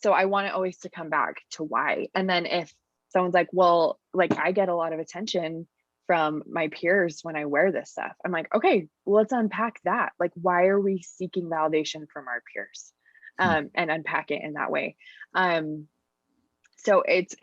So I want it always to come back to why. And then if someone's like, well, like, I get a lot of attention from my peers when I wear this stuff, I'm like, okay, well, let's unpack that. Like, why are we seeking validation from our peers? And unpack it in that way. So it's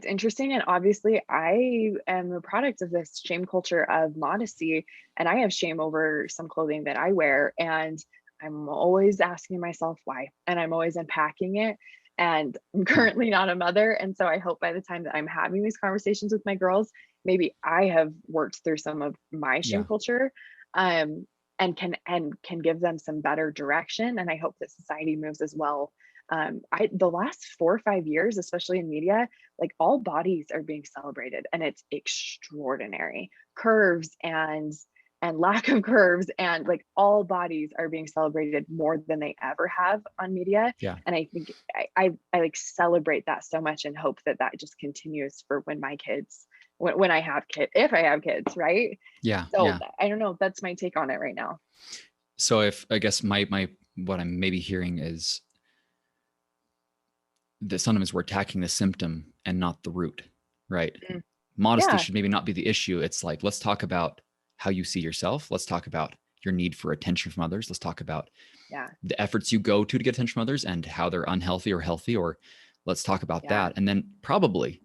interesting. And obviously I am a product of this shame culture of modesty, and I have shame over some clothing that I wear, and I'm always asking myself why, and I'm always unpacking it. And I'm currently not a mother. And so I hope by the time that I'm having these conversations with my girls, maybe I have worked through some of my shame culture, and can give them some better direction. And I hope that society moves as well. The last 4 or 5 years, especially in media, like, all bodies are being celebrated, and it's extraordinary. Curves and lack of curves, and like, all bodies are being celebrated more than they ever have on media. Yeah. And I think I like celebrate that so much, and hope that just continues for when my kids, when I have kids, if I have kids, right? Yeah. So yeah. I don't know. That's my take on it right now. So if, I guess my what I'm maybe hearing is that sometimes we're attacking the symptom and not the root, right? Modesty should maybe not be the issue. It's like, let's talk about how you see yourself. Let's talk about your need for attention from others. Let's talk about the efforts you go to get attention from others and how they're unhealthy or healthy, or let's talk about that. And then probably,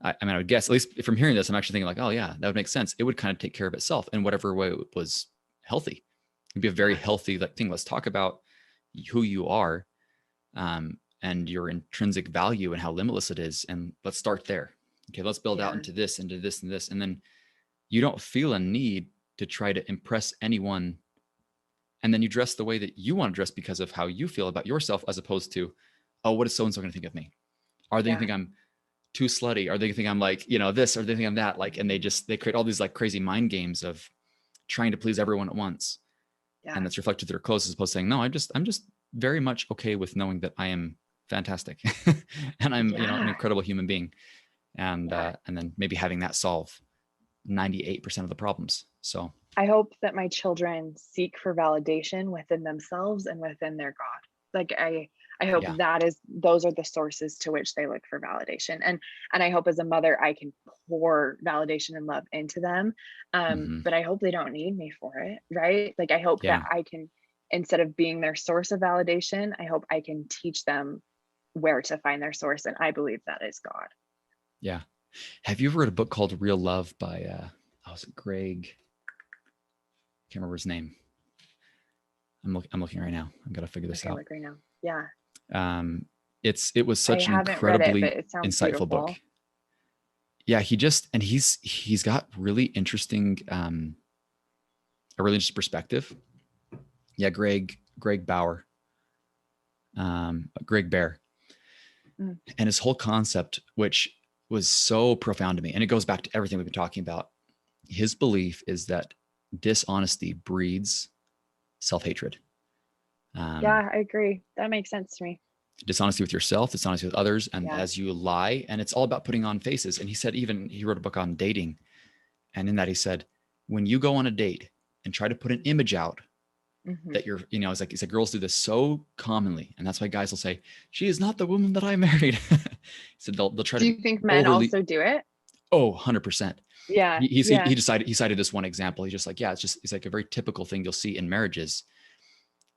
I mean, I would guess, at least if I'm hearing this, I'm actually thinking like, oh yeah, that would make sense. It would kind of take care of itself in whatever way it was healthy. It'd be a very healthy thing. Let's talk about who you are, and your intrinsic value and how limitless it is. And let's start there. Okay, let's build out into this, and this. And then you don't feel a need to try to impress anyone. And then you dress the way that you want to dress because of how you feel about yourself, as opposed to, oh, what is so-and-so going to think of me? Are they going to think I'm too slutty? Are they going to think I'm like, this, or they think I'm that? Like, and they create all these like crazy mind games of trying to please everyone at once. Yeah. And that's reflected through their clothes, as opposed to saying, no, I'm just very much okay with knowing that I am fantastic and I'm, an incredible human being. And then maybe having that solve 98% of the problems. So I hope that my children seek for validation within themselves and within their God. Like, I hope those are the sources to which they look for validation. And I hope as a mother, I can pour validation and love into them. But I hope they don't need me for it. Right. Like, I hope that I can, instead of being their source of validation, I hope I can teach them where to find their source. And I believe that is God. Yeah. Have you ever read a book called Real Love by, was it Greg? Can't remember his name. I'm looking right now. I've got to figure this out. Look right now. Yeah. It was such an incredibly insightful book. Yeah. He's got really interesting, a really interesting perspective. Yeah. Greg Bauer, Greg Bear, and his whole concept, which was so profound to me. And it goes back to everything we've been talking about. His belief is that dishonesty breeds self-hatred. Yeah, I agree. That makes sense to me. Dishonesty with yourself, dishonesty with others. And as you lie, and it's all about putting on faces. And he said, he wrote a book on dating. And in that he said, when you go on a date and try to put an image out that you're, it's like, he said, girls do this so commonly. And that's why guys will say, she is not the woman that I married. He said, they'll try to. Do you think men also do it? Oh, 100%. Yeah. He cited this one example. He's just like, it's like a very typical thing you'll see in marriages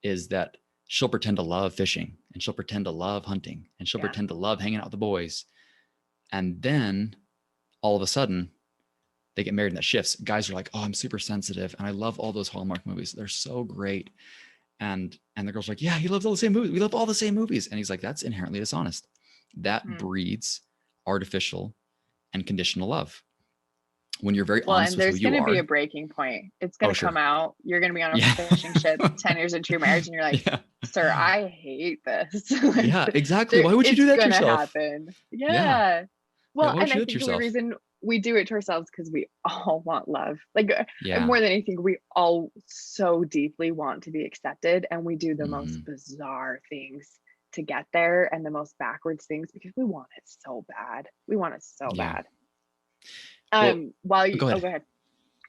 is that she'll pretend to love fishing, and she'll pretend to love hunting, and she'll pretend to love hanging out with the boys. And then all of a sudden they get married and that shifts. Guys are like, oh, I'm super sensitive. And I love all those Hallmark movies. They're so great. And the girl's like, yeah, he loves all the same movies. We love all the same movies. And he's like, that's inherently dishonest. That breeds artificial and conditional love. When you're very honest with who you are. Well, and there's going to be a breaking point. It's going to come out. You're going to be on a fishing ship 10 years into your marriage. And you're like, sir, I hate this. Like, yeah, exactly. Why would you do that to yourself? It's going to happen. Yeah. Well, and I think the reason we do it to ourselves because we all want love. Like more than anything, we all so deeply want to be accepted, and we do the most bizarre things to get there and the most backwards things because we want it so bad. We want it so bad. Go ahead.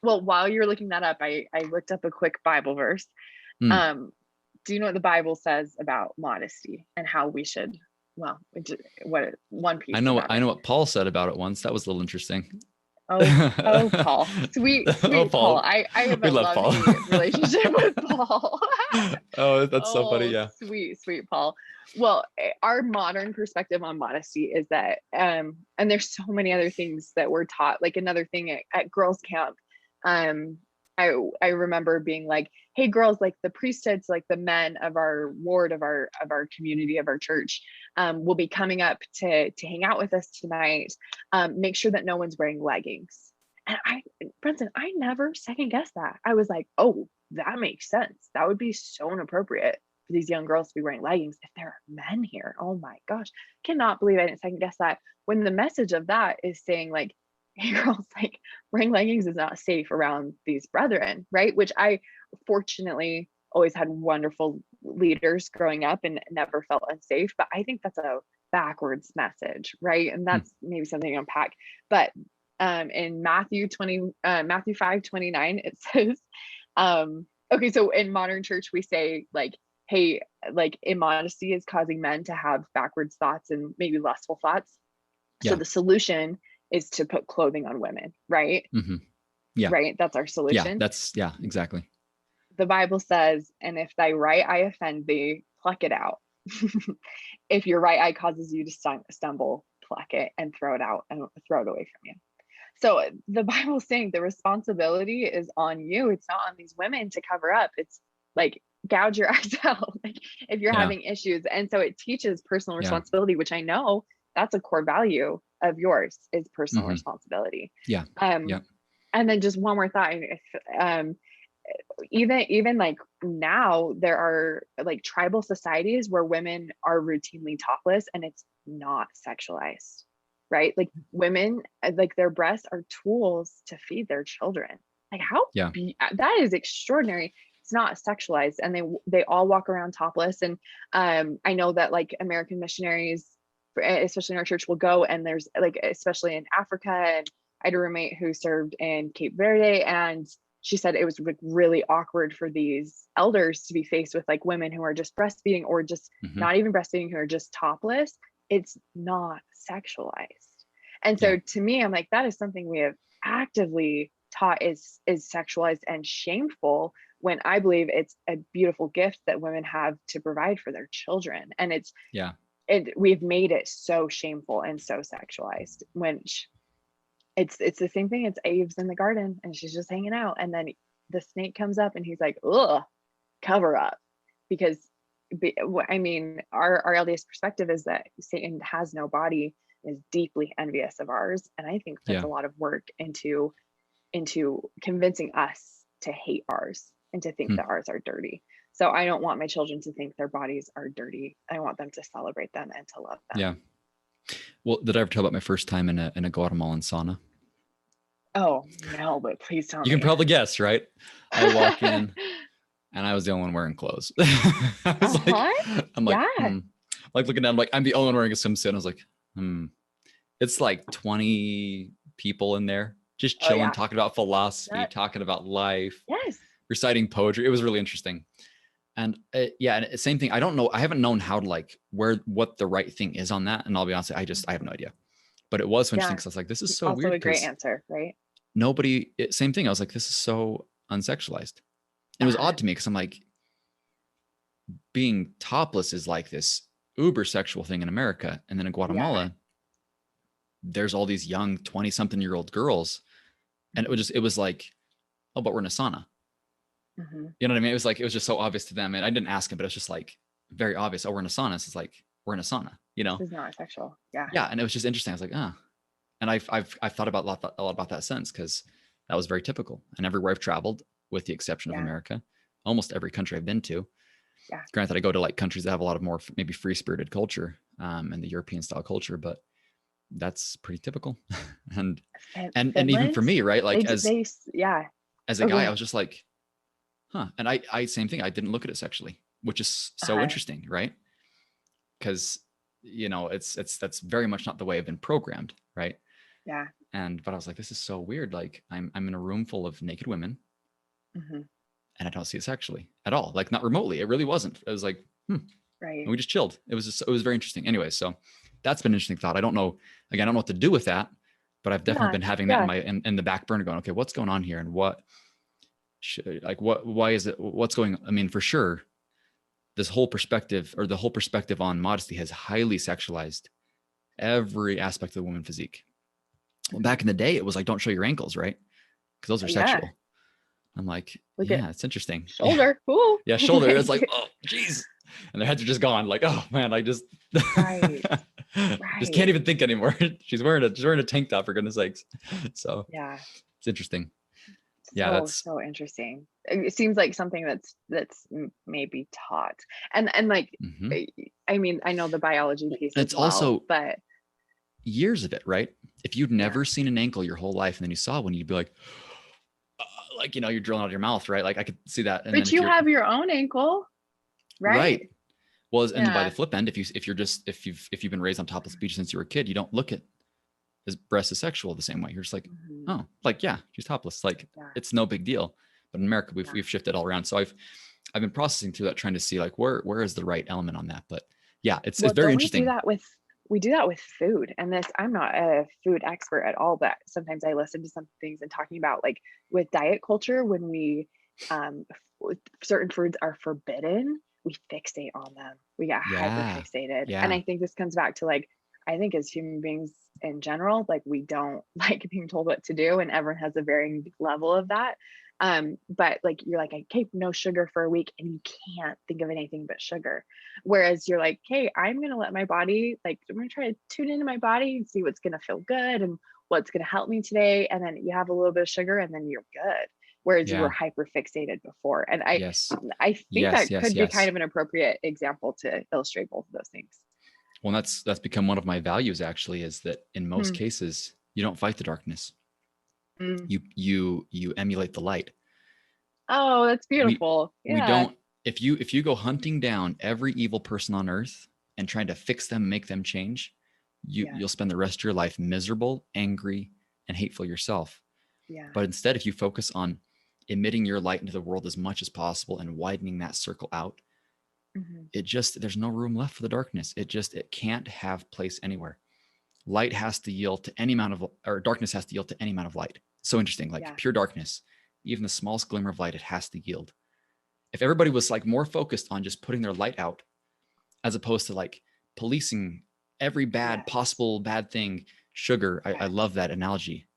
Well, while you're looking that up, I looked up a quick Bible verse. Do you know what the Bible says about modesty and how we should? Well, one piece. I know what Paul said about it once. That was a little interesting. Oh, Paul, sweet Paul. I have a love relationship with Paul. Oh, that's so funny. Yeah, sweet Paul. Well, our modern perspective on modesty is that, and there's so many other things that we're taught. Like another thing at girls' camp, I remember being like, hey girls, like the priesthoods, like the men of our ward, of our community, of our church, will be coming up to hang out with us tonight. Make sure that no one's wearing leggings. And Brenton, I never second guessed that. I was like, oh, that makes sense. That would be so inappropriate for these young girls to be wearing leggings if there are men here. Oh my gosh. Cannot believe I didn't second guess that, when the message of that is saying like, hey girls, like wearing leggings is not safe around these brethren, right? Which I fortunately always had wonderful leaders growing up and never felt unsafe. But I think that's a backwards message, right? And that's maybe something to unpack. But in Matthew 5:29, it says, okay, so in modern church, we say like, hey, like immodesty is causing men to have backwards thoughts and maybe lustful thoughts. So the solution is to put clothing on women, right? Yeah. Right. That's our solution. Yeah, exactly. The Bible says, and if thy right eye offend thee, pluck it out. If your right eye causes you to stumble, pluck it and throw it out and throw it away from you. So the Bible's saying the responsibility is on you. It's not on these women to cover up. It's like gouge your eyes out, like if you're having issues. And so it teaches personal responsibility, which I know that's a core value of yours, is personal responsibility. And then just one more thought. Even like now there are like tribal societies where women are routinely topless and it's not sexualized, right? Like women, like their breasts are tools to feed their children. Like that is extraordinary. It's not sexualized, and they all walk around topless. And I know that like American missionaries, especially in our church, will go, and there's like, especially in Africa, and I had a roommate who served in Cape Verde, and she said it was like really awkward for these elders to be faced with like women who are just breastfeeding or just not even breastfeeding, who are just topless. It's not sexualized. And so to me, I'm like, that is something we have actively taught is sexualized and shameful, when I believe it's a beautiful gift that women have to provide for their children. And we've made it so shameful and so sexualized, when it's the same thing. It's Eve's in the garden and she's just hanging out, and then the snake comes up and he's like, ugh, cover up. Because I mean, our LDS perspective is that Satan has no body, is deeply envious of ours, and I think puts a lot of work into convincing us to hate ours and to think that ours are dirty. So I don't want my children to think their bodies are dirty. I want them to celebrate them and to love them. Yeah. Well, did I ever tell about my first time in a Guatemalan sauna? Oh no, but please tell me. You can probably guess, right? I walk in and I was the only one wearing clothes. I was like looking down, like I'm the only one wearing a swimsuit. I was like, It's like 20 people in there just chilling, talking about philosophy, talking about life, reciting poetry. It was really interesting. And and same thing. I don't know. I haven't known how to like what the right thing is on that. And I'll be honest, I have no idea. But it was interesting because I was like, this is so also weird. A great answer, right? Same thing. I was like, this is so unsexualized. And it was odd to me because I'm like, being topless is like this uber sexual thing in America. And then in Guatemala, there's all these young 20-something-year-old girls And it was like, oh, but we're in a sauna. Mm-hmm. You know what I mean? It was just so obvious to them. And I didn't ask him, but it's just like very obvious. Oh, we're in a sauna. So it's like, we're in a sauna, you know? This is not sexual. Yeah. Yeah. And it was just interesting. I was like, and I've thought about a lot about that since, because that was very typical. And everywhere I've traveled, with the exception of America, almost every country I've been to. Yeah. Granted, I go to like countries that have a lot of more maybe free spirited culture, and the European style culture, but that's pretty typical. and even for me, right? Like as a guy, I was just like, huh. And I same thing. I didn't look at it sexually, which is so interesting, right? Because that's very much not the way I've been programmed, right? Yeah. But I was like, this is so weird. Like I'm in a room full of naked women, and I don't see it sexually at all. Like not remotely. It really wasn't. It was like, right. And we just chilled. It was very interesting. Anyway, so that's been an interesting thought. I don't know what to do with that, but I've definitely been having that in the back burner, going, okay, what's going on here, and why is it? What's going? I mean, for sure, this whole perspective, or the whole perspective on modesty, has highly sexualized every aspect of the woman physique. Well, back in the day, it was like, don't show your ankles, right? Because those are sexual. I'm like, it's interesting. Shoulder. Ooh. Yeah, shoulder. It's like, oh, geez. And their heads are just gone. Like, oh man, I just just can't even think anymore. She's wearing a tank top, for goodness sakes. So it's interesting. That's so interesting. It seems like something that's maybe taught, and like, I mean, I know the biology piece. It's also, but years of it, right? If you'd never seen an ankle your whole life, and then you saw one, you'd be like, you're drilling out of your mouth, right? Like I could see that. And but you have your own ankle, right? Well, and by the flip end, if you've been raised on topless beach since you were a kid, you don't look at his breast as sexual the same way. You're just like, oh, like, yeah, she's topless. Like it's no big deal. But in America, we've shifted all around. So I've been processing through that, trying to see like where is the right element on that. But yeah, it's very interesting. We do that with food, and I'm not a food expert at all, but sometimes I listen to some things and talking about like with diet culture, when we certain foods are forbidden, we fixate on them. We get hyper fixated. And I think this comes back to like, I think as human beings in general, like we don't like being told what to do, and everyone has a varying level of that. But like, you're like, okay, no sugar for a week, and you can't think of anything but sugar. Whereas you're like, hey, I'm going to let my body, like, I'm going to try to tune into my body and see what's going to feel good and what's going to help me today. And then you have a little bit of sugar, and then you're good. Whereas you were hyper fixated before. And I think that could be kind of an appropriate example to illustrate both of those things. Well, that's become one of my values, actually, is that in most cases, you don't fight the darkness. You emulate the light. Oh, that's beautiful. We don't, if you go hunting down every evil person on earth and trying to fix them, make them change, you'll spend the rest of your life miserable, angry, and hateful yourself. Yeah. But instead, if you focus on emitting your light into the world as much as possible and widening that circle out, there's no room left for the darkness. It can't have place anywhere. Light has to yield to any amount of, or darkness has to yield to any amount of light. So interesting, like pure darkness, even the smallest glimmer of light, it has to yield. If everybody was like more focused on just putting their light out, as opposed to like policing every possible bad thing, sugar, I love that analogy.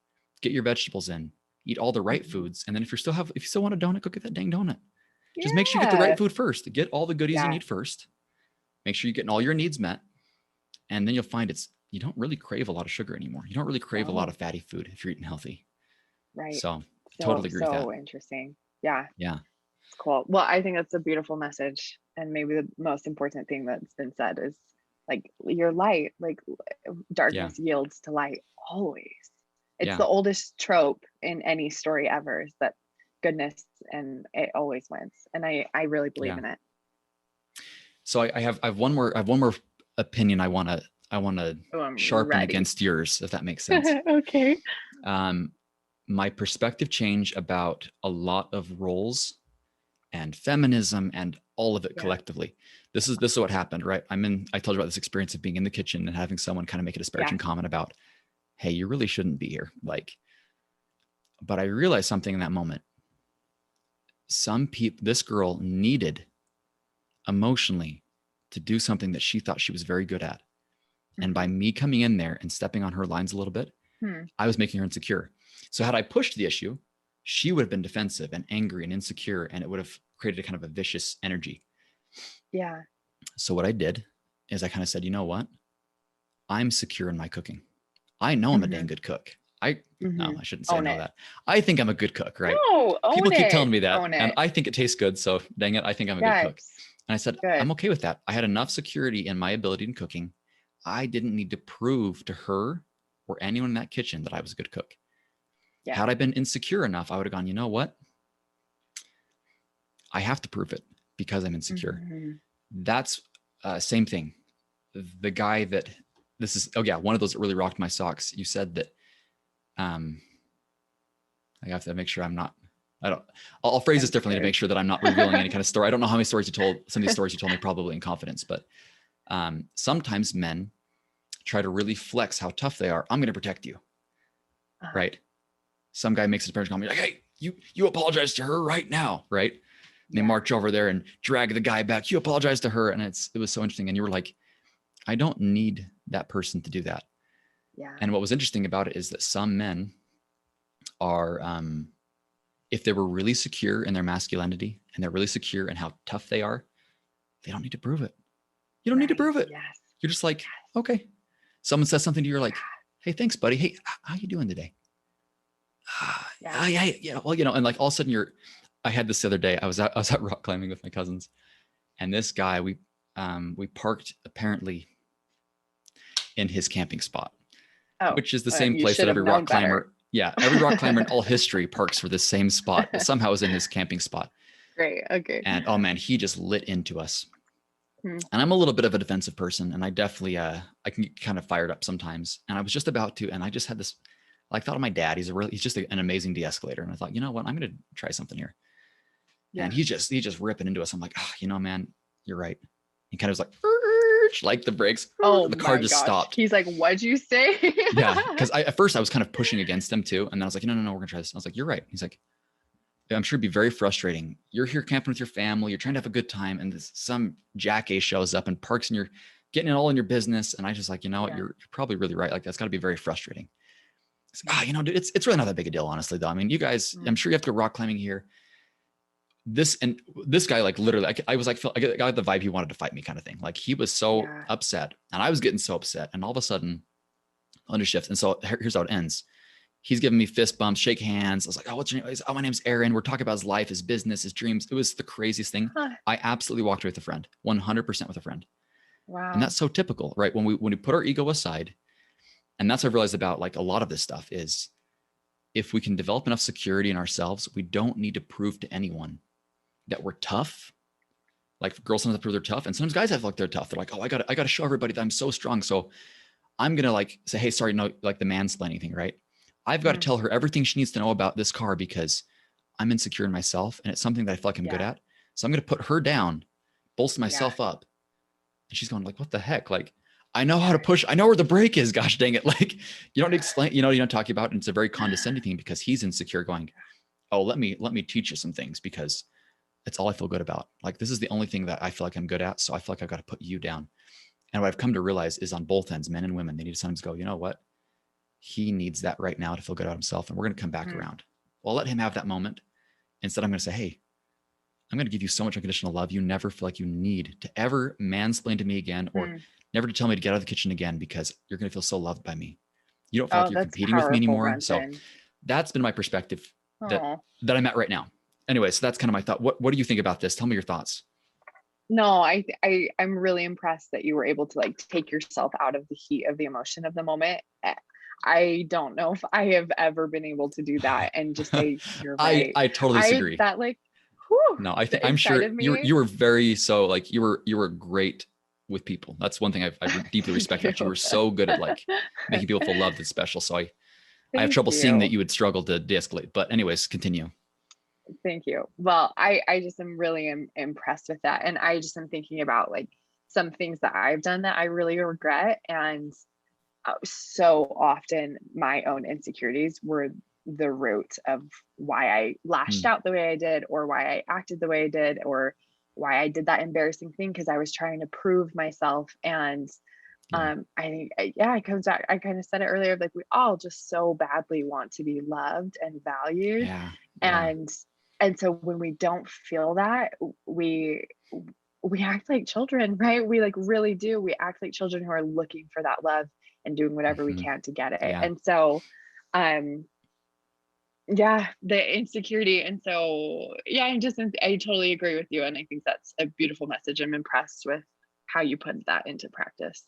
Get your vegetables in, eat all the right foods. And then if you still want a donut, go get that dang donut. Just make sure you get the right food first. Get all the goodies you need first. Make sure you're getting all your needs met. And then you'll find you don't really crave a lot of sugar anymore. You don't really crave a lot of fatty food if you're eating healthy. Right. So totally agree with that. So interesting. Yeah. Yeah. It's cool. Well, I think that's a beautiful message. And maybe the most important thing that's been said is like your light, like darkness yields to light always. It's the oldest trope in any story ever, is that goodness, and it always wins. And I really believe in it. So I have one more opinion I want to sharpen against yours, if that makes sense. Okay. My perspective change about a lot of roles and feminism and all of it collectively. This is what happened, right? I told you about this experience of being in the kitchen and having someone kind of make a disparaging comment about, hey, you really shouldn't be here. But I realized something in that moment. This girl needed emotionally to do something that she thought she was very good at. And by me coming in there and stepping on her lines a little bit, I was making her insecure. So had I pushed the issue, she would have been defensive and angry and insecure, and it would have created a kind of a vicious energy. Yeah. So what I did is I kind of said, you know what? I'm secure in my cooking. I know I'm a dang good cook. No, I shouldn't say I know that. I think I'm a good cook, right? No, People keep telling me that, Own and it. I think it tastes good. So dang it, I think I'm a good cook. And I said, I'm okay with that. I had enough security in my ability in cooking. I didn't need to prove to her or anyone in that kitchen that I was a good cook. Yeah. Had I been insecure enough, I would have gone, you know what? I have to prove it because I'm insecure. That's same thing. The guy that this is, oh yeah, one of those that really rocked my socks. You said that I have to make sure I'll phrase this differently to make sure that I'm not revealing any kind of story. I don't know how many stories you told, some of these stories you told me probably in confidence, but sometimes men try to really flex how tough they are. I'm going to protect you, right? Some guy makes his parents call me like, hey, you apologize to her right now, right? And they march over there and drag the guy back. You apologize to her. And it was so interesting. And you were like, I don't need that person to do that. Yeah. And what was interesting about it is that some men are, if they were really secure in their masculinity and they're really secure in how tough they are, they don't need to prove it. You don't need to prove it. Yes. You're just like, okay. Someone says something to you, you're like, hey, thanks, buddy. Hey, how you doing today? Yeah. Well, and like all of a sudden I had this the other day. I was out rock climbing with my cousins, and this guy, we parked apparently in his camping spot, which is the same place that every rock climber, every rock climber in all history parks for the same spot. But somehow it was in his camping spot. Great. Okay. And oh man, he just lit into us. And I'm a little bit of a defensive person, and I definitely I can get kind of fired up sometimes. And I was just about to, and I just had this, I thought of my dad. He's just an amazing de-escalator. And I thought, you know what, I'm going to try something here. Yeah. And he's just ripping into us. I'm like, man, you're right. He kind of was like the brakes. Oh, the car just stopped. He's like, what'd you say? Yeah. Because at first I was kind of pushing against him too. And then I was like, no, we're going to try this. I was like, you're right. He's like, I'm sure it'd be very frustrating. You're here camping with your family. You're trying to have a good time. And some jackass shows up and parks and you're getting it all in your business. And I just like, you know what, you're probably really right. Like that's gotta be very frustrating. It's like, dude, it's really not that big a deal, honestly, though. I mean, you guys, I'm sure you have to go rock climbing here. This guy, like literally, I got the vibe he wanted to fight me kind of thing. Like he was so upset and I was getting so upset. And all of a sudden, under shift. And so here's how it ends. He's giving me fist bumps, shake hands. I was like, oh, what's your name? Oh, my name's Aaron. We're talking about his life, his business, his dreams. It was the craziest thing. I absolutely walked away with a friend, 100% with a friend. Wow. And that's so typical, right? When we put our ego aside, and that's what I've realized about like a lot of this stuff is if we can develop enough security in ourselves, we don't need to prove to anyone that we're tough. Like girls sometimes prove they're tough. And sometimes guys have like they're tough. They're like, oh, I gotta show everybody that I'm so strong. So I'm gonna like say, hey, sorry, no, like the mansplaining thing, right? I've got to tell her everything she needs to know about this car because I'm insecure in myself and it's something that I feel like I'm good at. So I'm going to put her down, bolster myself up. And she's going like, what the heck? Like, I know how to push. I know where the brake is. Gosh dang it. Like you don't explain, you don't talk about it. And it's a very condescending thing because he's insecure going, oh, let me teach you some things because it's all I feel good about. Like, this is the only thing that I feel like I'm good at. So I feel like I've got to put you down. And what I've come to realize is on both ends, men and women, they need to sometimes go, you know what? He needs that right now to feel good about himself. And we're going to come back around. Well, I'll let him have that moment. Instead, I'm going to say, hey, I'm going to give you so much unconditional love. You never feel like you need to ever mansplain to me again or never to tell me to get out of the kitchen again because you're going to feel so loved by me. You don't feel like you're competing with me anymore. Brunson. So that's been my perspective that I'm at right now. Anyway, so that's kind of my thought. What do you think about this? Tell me your thoughts. No, I'm really impressed that you were able to like take yourself out of the heat of the emotion of the moment. I don't know if I have ever been able to do that and just say you're right. I totally disagree. That like, whew, no, I'm sure you were very so like you were great with people. That's one thing I deeply respect that you were so good at like making people feel loved and special. So I have trouble seeing that you would struggle to de-escalate. But anyways, continue. Thank you. Well, I just am really impressed with that. And I just am thinking about like some things that I've done that I really regret. And so often my own insecurities were the root of why I lashed out the way I did, or why I acted the way I did, or why I did that embarrassing thing, because I was trying to prove myself. And I think, yeah, it comes back. I kind of said it earlier, like we all just so badly want to be loved and valued. Yeah. Yeah. And so when we don't feel that, we we act like children, right? We like really do. We act like children who are looking for that love and doing whatever we Hmm. can to get it. Yeah. And so, um, yeah, the insecurity. And so, yeah, I totally agree with you. And I think that's a beautiful message. I'm impressed with how you put that into practice.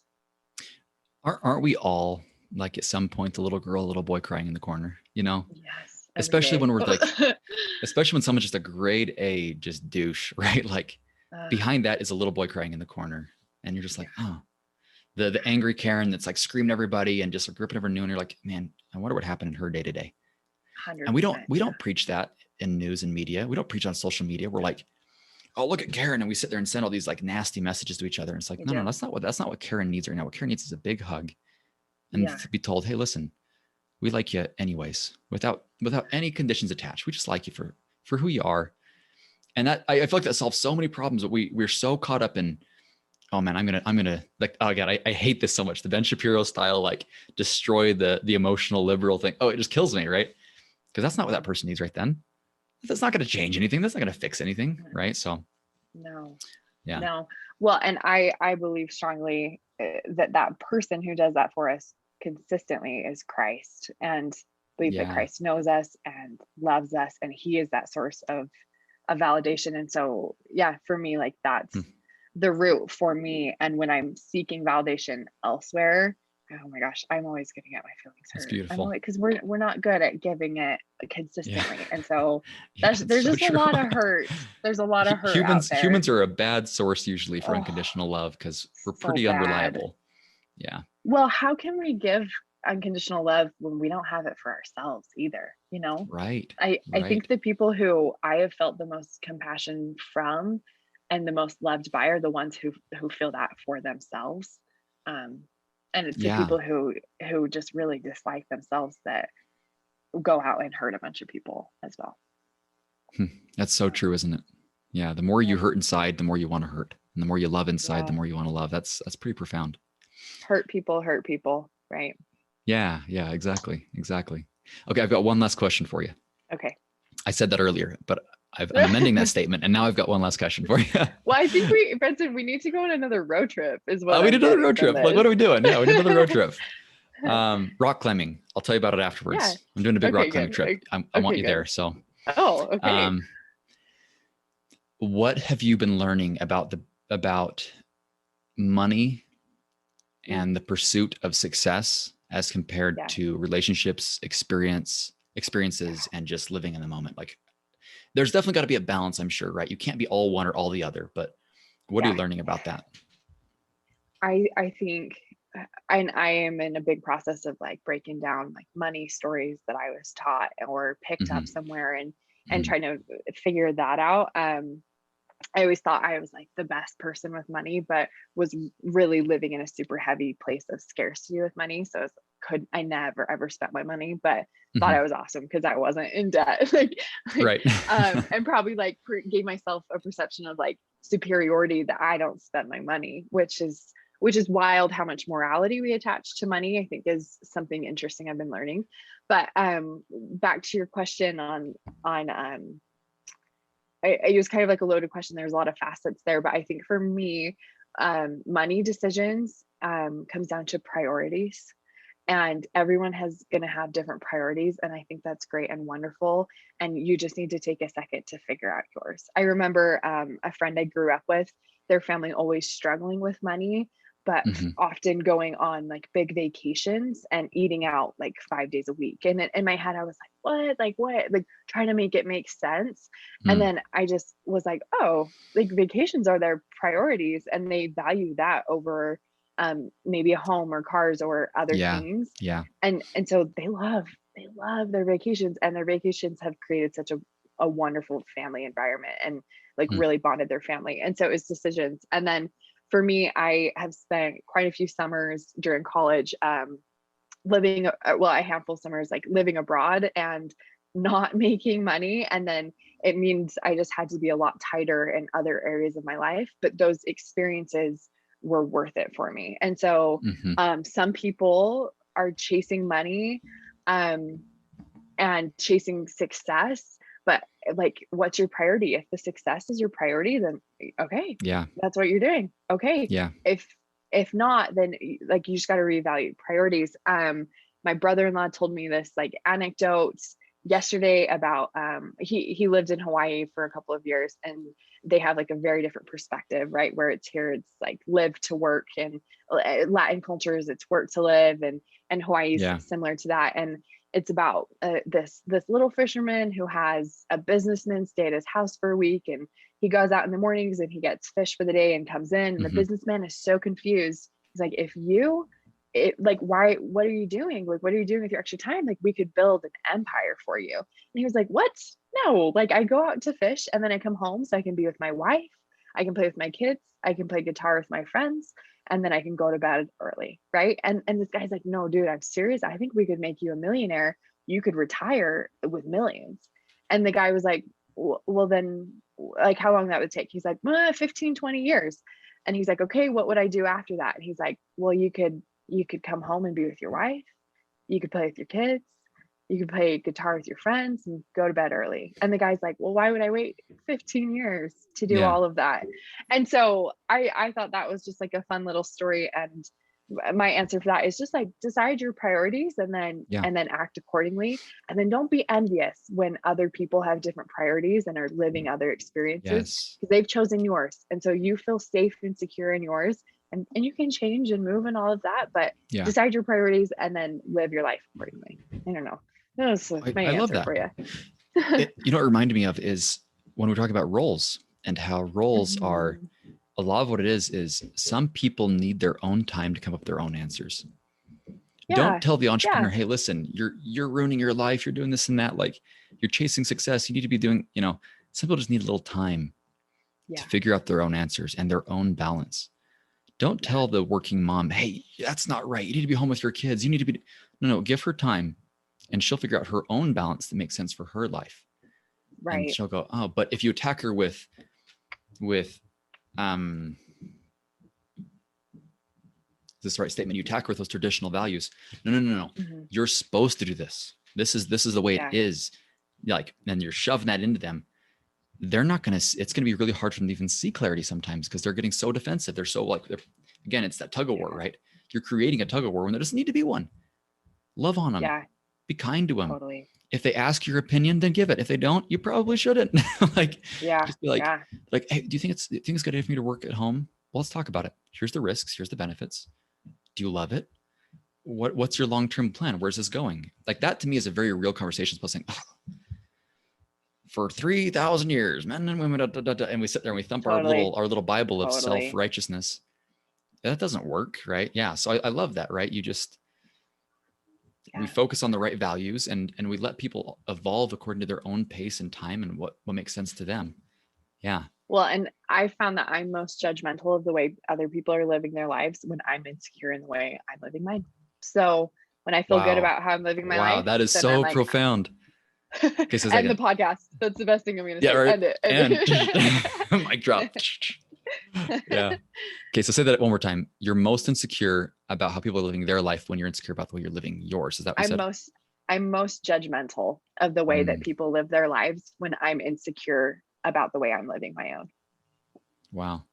Aren't we all like at some point the little girl, little boy crying in the corner, you know? Yes, every Especially day. when we're like, especially when someone's just a grade A, just douche, right? Like behind that is a little boy crying in the corner. And you're just like, oh, the angry Karen that's like screaming at everybody and just like ripping everyone new. And you're like, man, I wonder what happened in her day to day. And 100%. we don't preach that in news and media. We don't preach on social media. We're like, oh, look at Karen. And we sit there and send all these like nasty messages to each other. And it's like, no, that's not what Karen needs right now. What Karen needs is a big hug and to be told, hey, listen, we like you anyways, without any conditions attached. We just like you for who you are. And that I feel like that solves so many problems. But we're so caught up in, oh man, I'm gonna like, oh god, I hate this so much. The Ben Shapiro style, like destroy the emotional liberal thing. Oh, it just kills me, right? Because that's not what that person needs right then. That's not going to change anything. That's not going to fix anything, right? So, no, yeah, no. Well, and I believe strongly that person who does that for us consistently is Christ, and believe that Christ knows us and loves us, and He is that source of validation. And so, yeah, for me, like that's the root for me. And when I'm seeking validation elsewhere, oh my gosh, I'm always gonna get my feelings hurt. That's beautiful. Because we're not good at giving it consistently. Yeah. And so there's so just true. a lot of hurt. There's a lot of hurt out there. Humans are a bad source usually for unconditional love because we're pretty unreliable. Yeah. Well, how can we give unconditional love when we don't have it for ourselves either? You know? Right. I think the people who I have felt the most compassion from and the most loved by are the ones who feel that for themselves. And it's the people who just really dislike themselves that go out and hurt a bunch of people as well. That's so true, isn't it? Yeah. The more you hurt inside, the more you want to hurt. And the more you love inside, the more you want to love. That's pretty profound. Hurt people, right? Yeah, exactly. Okay, I've got one last question for you. Okay. I said that earlier, but I'm amending that statement, and now I've got one last question for you. Well, I think Benson, we need to go on another road trip as well. We did another road trip. Like, what are we doing? Yeah, we did another road trip. Rock climbing. I'll tell you about it afterwards. Yeah. I'm doing a big rock climbing trip. I want you there. So. Oh, okay. What have you been learning about money and the pursuit of success as compared to relationships, experiences, and just living in the moment? Like, there's definitely got to be a balance, I'm sure, right? You can't be all one or all the other, but what are you learning about that? I think, and I am in a big process of like breaking down like money stories that I was taught or picked up somewhere and trying to figure that out. I always thought I was like the best person with money, but was really living in a super heavy place of scarcity with money. So I never ever spent my money, but thought I was awesome because I wasn't in debt. Right. And probably like gave myself a perception of like superiority that I don't spend my money, which is wild how much morality we attach to money, I think is something interesting I've been learning. But back to your question on it was kind of like a loaded question. There's a lot of facets there, but I think for me, money decisions comes down to priorities, and everyone has going to have different priorities. And I think that's great and wonderful. And you just need to take a second to figure out yours. I remember a friend I grew up with, their family always struggling with money, but often going on like big vacations and eating out like 5 days a week. And in my head, I was like, what? Like trying to make it make sense. And then I just was like, oh, like vacations are their priorities and they value that over maybe a home or cars or other things. Yeah. And so they love their vacations, and their vacations have created such a wonderful family environment and like really bonded their family. And so it was decisions. And then for me, I have spent quite a few summers during college living, a handful of summers, like living abroad and not making money. And then it means I just had to be a lot tighter in other areas of my life. But those experiences were worth it for me. And so some people are chasing money and chasing success, but like, what's your priority? If the success is your priority, then okay, that's what you're doing. Okay. If not, then like, you just got to reevaluate priorities. My brother-in-law told me this like anecdote yesterday about he lived in Hawaii for a couple of years, and they have like a very different perspective, right? Where it's here, it's like live to work, and Latin cultures, it's work to live, and Hawaii's similar to that. And it's about this little fisherman who has a businessman stay at his house for a week, and he goes out in the mornings and he gets fish for the day and comes in, and the businessman is so confused. He's like, why, what are you doing? Like, what are you doing with your extra time? Like, we could build an empire for you. And he was like, what? No, like, I go out to fish and then I come home so I can be with my wife. I can play with my kids. I can play guitar with my friends, and then I can go to bed early. Right. And this guy's like, no, dude, I'm serious. I think we could make you a millionaire. You could retire with millions. And the guy was like, well, then like, how long that would take? He's like, 15, 20 years. And he's like, okay, what would I do after that? And he's like, well, you could come home and be with your wife. You could play with your kids. You could play guitar with your friends and go to bed early. And the guy's like, well, why would I wait 15 years to do all of that? And so I thought that was just like a fun little story. And my answer for that is just like, decide your priorities and then act accordingly. And then don't be envious when other people have different priorities and are living other experiences, because they've chosen yours. And so you feel safe and secure in yours. And you can change and move and all of that, but decide your priorities and then live your life accordingly. I don't know. That was my answer love that. For you. You know what it reminded me of is when we're talking about roles, and how roles are, a lot of what it is some people need their own time to come up with their own answers. Don't tell the entrepreneur, hey, listen, you're ruining your life. You're doing this and that. Like, you're chasing success. You need to be doing, some people just need a little time to figure out their own answers and their own balance. Don't tell the working mom, hey, that's not right. You need to be home with your kids. You need to be, no, give her time and she'll figure out her own balance that makes sense for her life. Right. And she'll go, oh, but if you attack her with is this the right statement? You attack her with those traditional values. No. You're supposed to do this. This is the way it is. Like, and you're shoving that into them. They're not going to, it's going to be really hard for them to even see clarity sometimes, because they're getting so defensive. They're so like, again, it's that tug of war, right? You're creating a tug of war when there doesn't need to be one. Love on them. Yeah. Be kind to them. Totally. If they ask your opinion, then give it. If they don't, you probably shouldn't. Just be like, hey, do you think it's a good idea for me to work at home? Well, let's talk about it. Here's the risks. Here's the benefits. Do you love it? What's your long-term plan? Where's this going? Like, that to me is a very real conversation. Plus saying, for 3,000 years, men and women, and we sit there and we thump our little Bible of self-righteousness. That doesn't work, right? Yeah. So I love that, right? You just, we focus on the right values and we let people evolve according to their own pace and time and what makes sense to them. Yeah. Well, and I found that I'm most judgmental of the way other people are living their lives when I'm insecure in the way I'm living mine. So when I feel good about how I'm living my life. Wow, that is so profound. Okay, so end the podcast. That's the best thing I'm going to say. Right. End it. Mic drop. Yeah. Okay, so say that one more time. You're most insecure about how people are living their life when you're insecure about the way you're living yours. Is that what you said? I'm most judgmental of the way that people live their lives when I'm insecure about the way I'm living my own. Wow.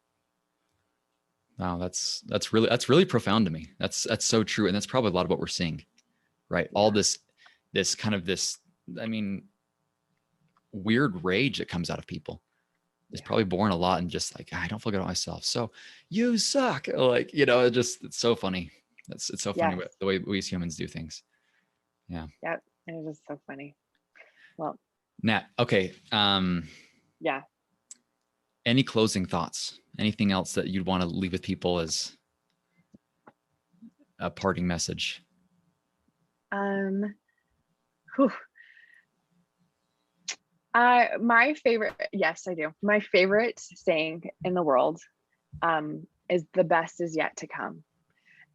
That's really profound to me. That's so true, and that's probably a lot of what we're seeing, right? Yeah. All this kind of weird rage that comes out of people is probably born a lot in just like, I don't feel good about myself, so you suck. Like, it's so funny. It's so funny the way we as humans do things. Yeah. Yep. And it is so funny. Well, Nat, okay. Yeah. Any closing thoughts? Anything else that you'd want to leave with people as a parting message? My favorite, yes, I do. My favorite saying in the world is the best is yet to come.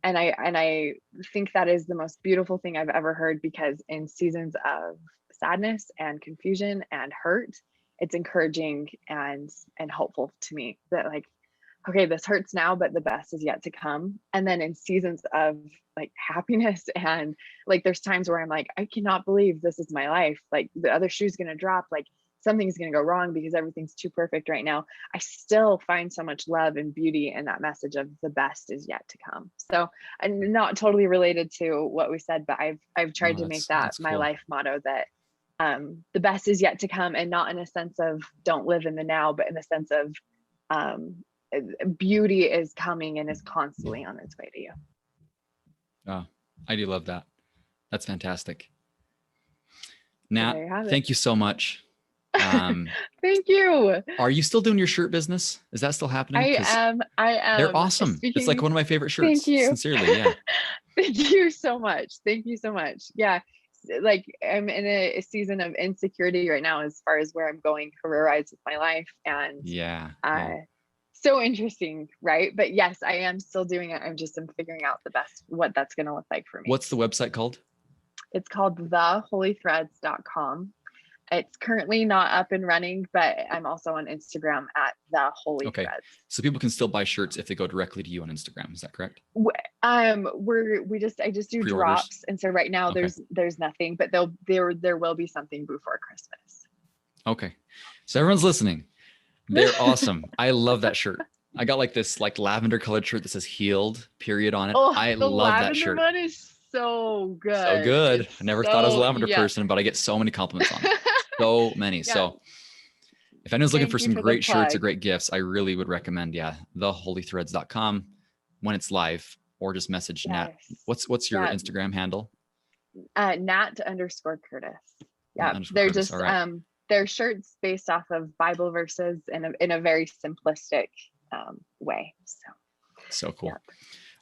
And I think that is the most beautiful thing I've ever heard, because in seasons of sadness and confusion and hurt, it's encouraging and hopeful to me that, like, okay, this hurts now, but the best is yet to come. And then in seasons of like happiness and like, there's times where I'm like, I cannot believe this is my life. Like the other shoe's going to drop, like something's going to go wrong because everything's too perfect right now. I still find so much love and beauty in that message of the best is yet to come. So I'm not totally related to what we said, but I've tried to make that my life motto, that the best is yet to come, and not in a sense of don't live in the now, but in the sense of beauty is coming and is constantly on its way to you. Oh, I do love that. That's fantastic. Nat, thank you so much. Thank you. Are you still doing your shirt business? Is that still happening? I am. They're awesome. It's like one of my favorite shirts. Thank you. Sincerely, yeah. Thank you so much. Thank you so much. Yeah. Like I'm in a season of insecurity right now as far as where I'm going career-wise with my life. And so interesting, right? But yes, I am still doing it. I'm figuring out what that's going to look like for me. What's the website called? It's called theholythreads.com. It's currently not up and running, but I'm also on Instagram at theholythreads. So people can still buy shirts if they go directly to you on Instagram. Is that correct? I just do Pre-orders? drops, and so right now there's nothing, but there will be something before Christmas. Okay, so everyone's listening. They're awesome. I love that shirt. I got like this lavender colored shirt that says healed period on it. I love that shirt. The lavender one is so good. So good. I never thought I was a lavender person, but I get so many compliments on it. So many. Yeah. So if anyone's looking for some great shirts or great gifts, I really would recommend, theholythreads.com when it's live, or just message Nat. What's your Instagram handle? Nat_Curtis. Yeah. They're just, they're shirts based off of Bible verses in a very simplistic way. So cool.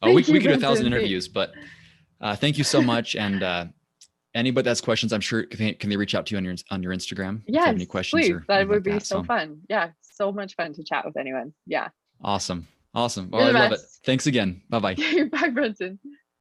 Yeah. We could do 1,000 interviews, but thank you so much. And anybody that has questions, I'm sure, can they reach out to you on your Instagram? Yes, if you have any questions, please. That would be so fun. Yeah, so much fun to chat with anyone. Yeah. Awesome. Well, I love it. Thanks again. Bye-bye. Bye, Brenton.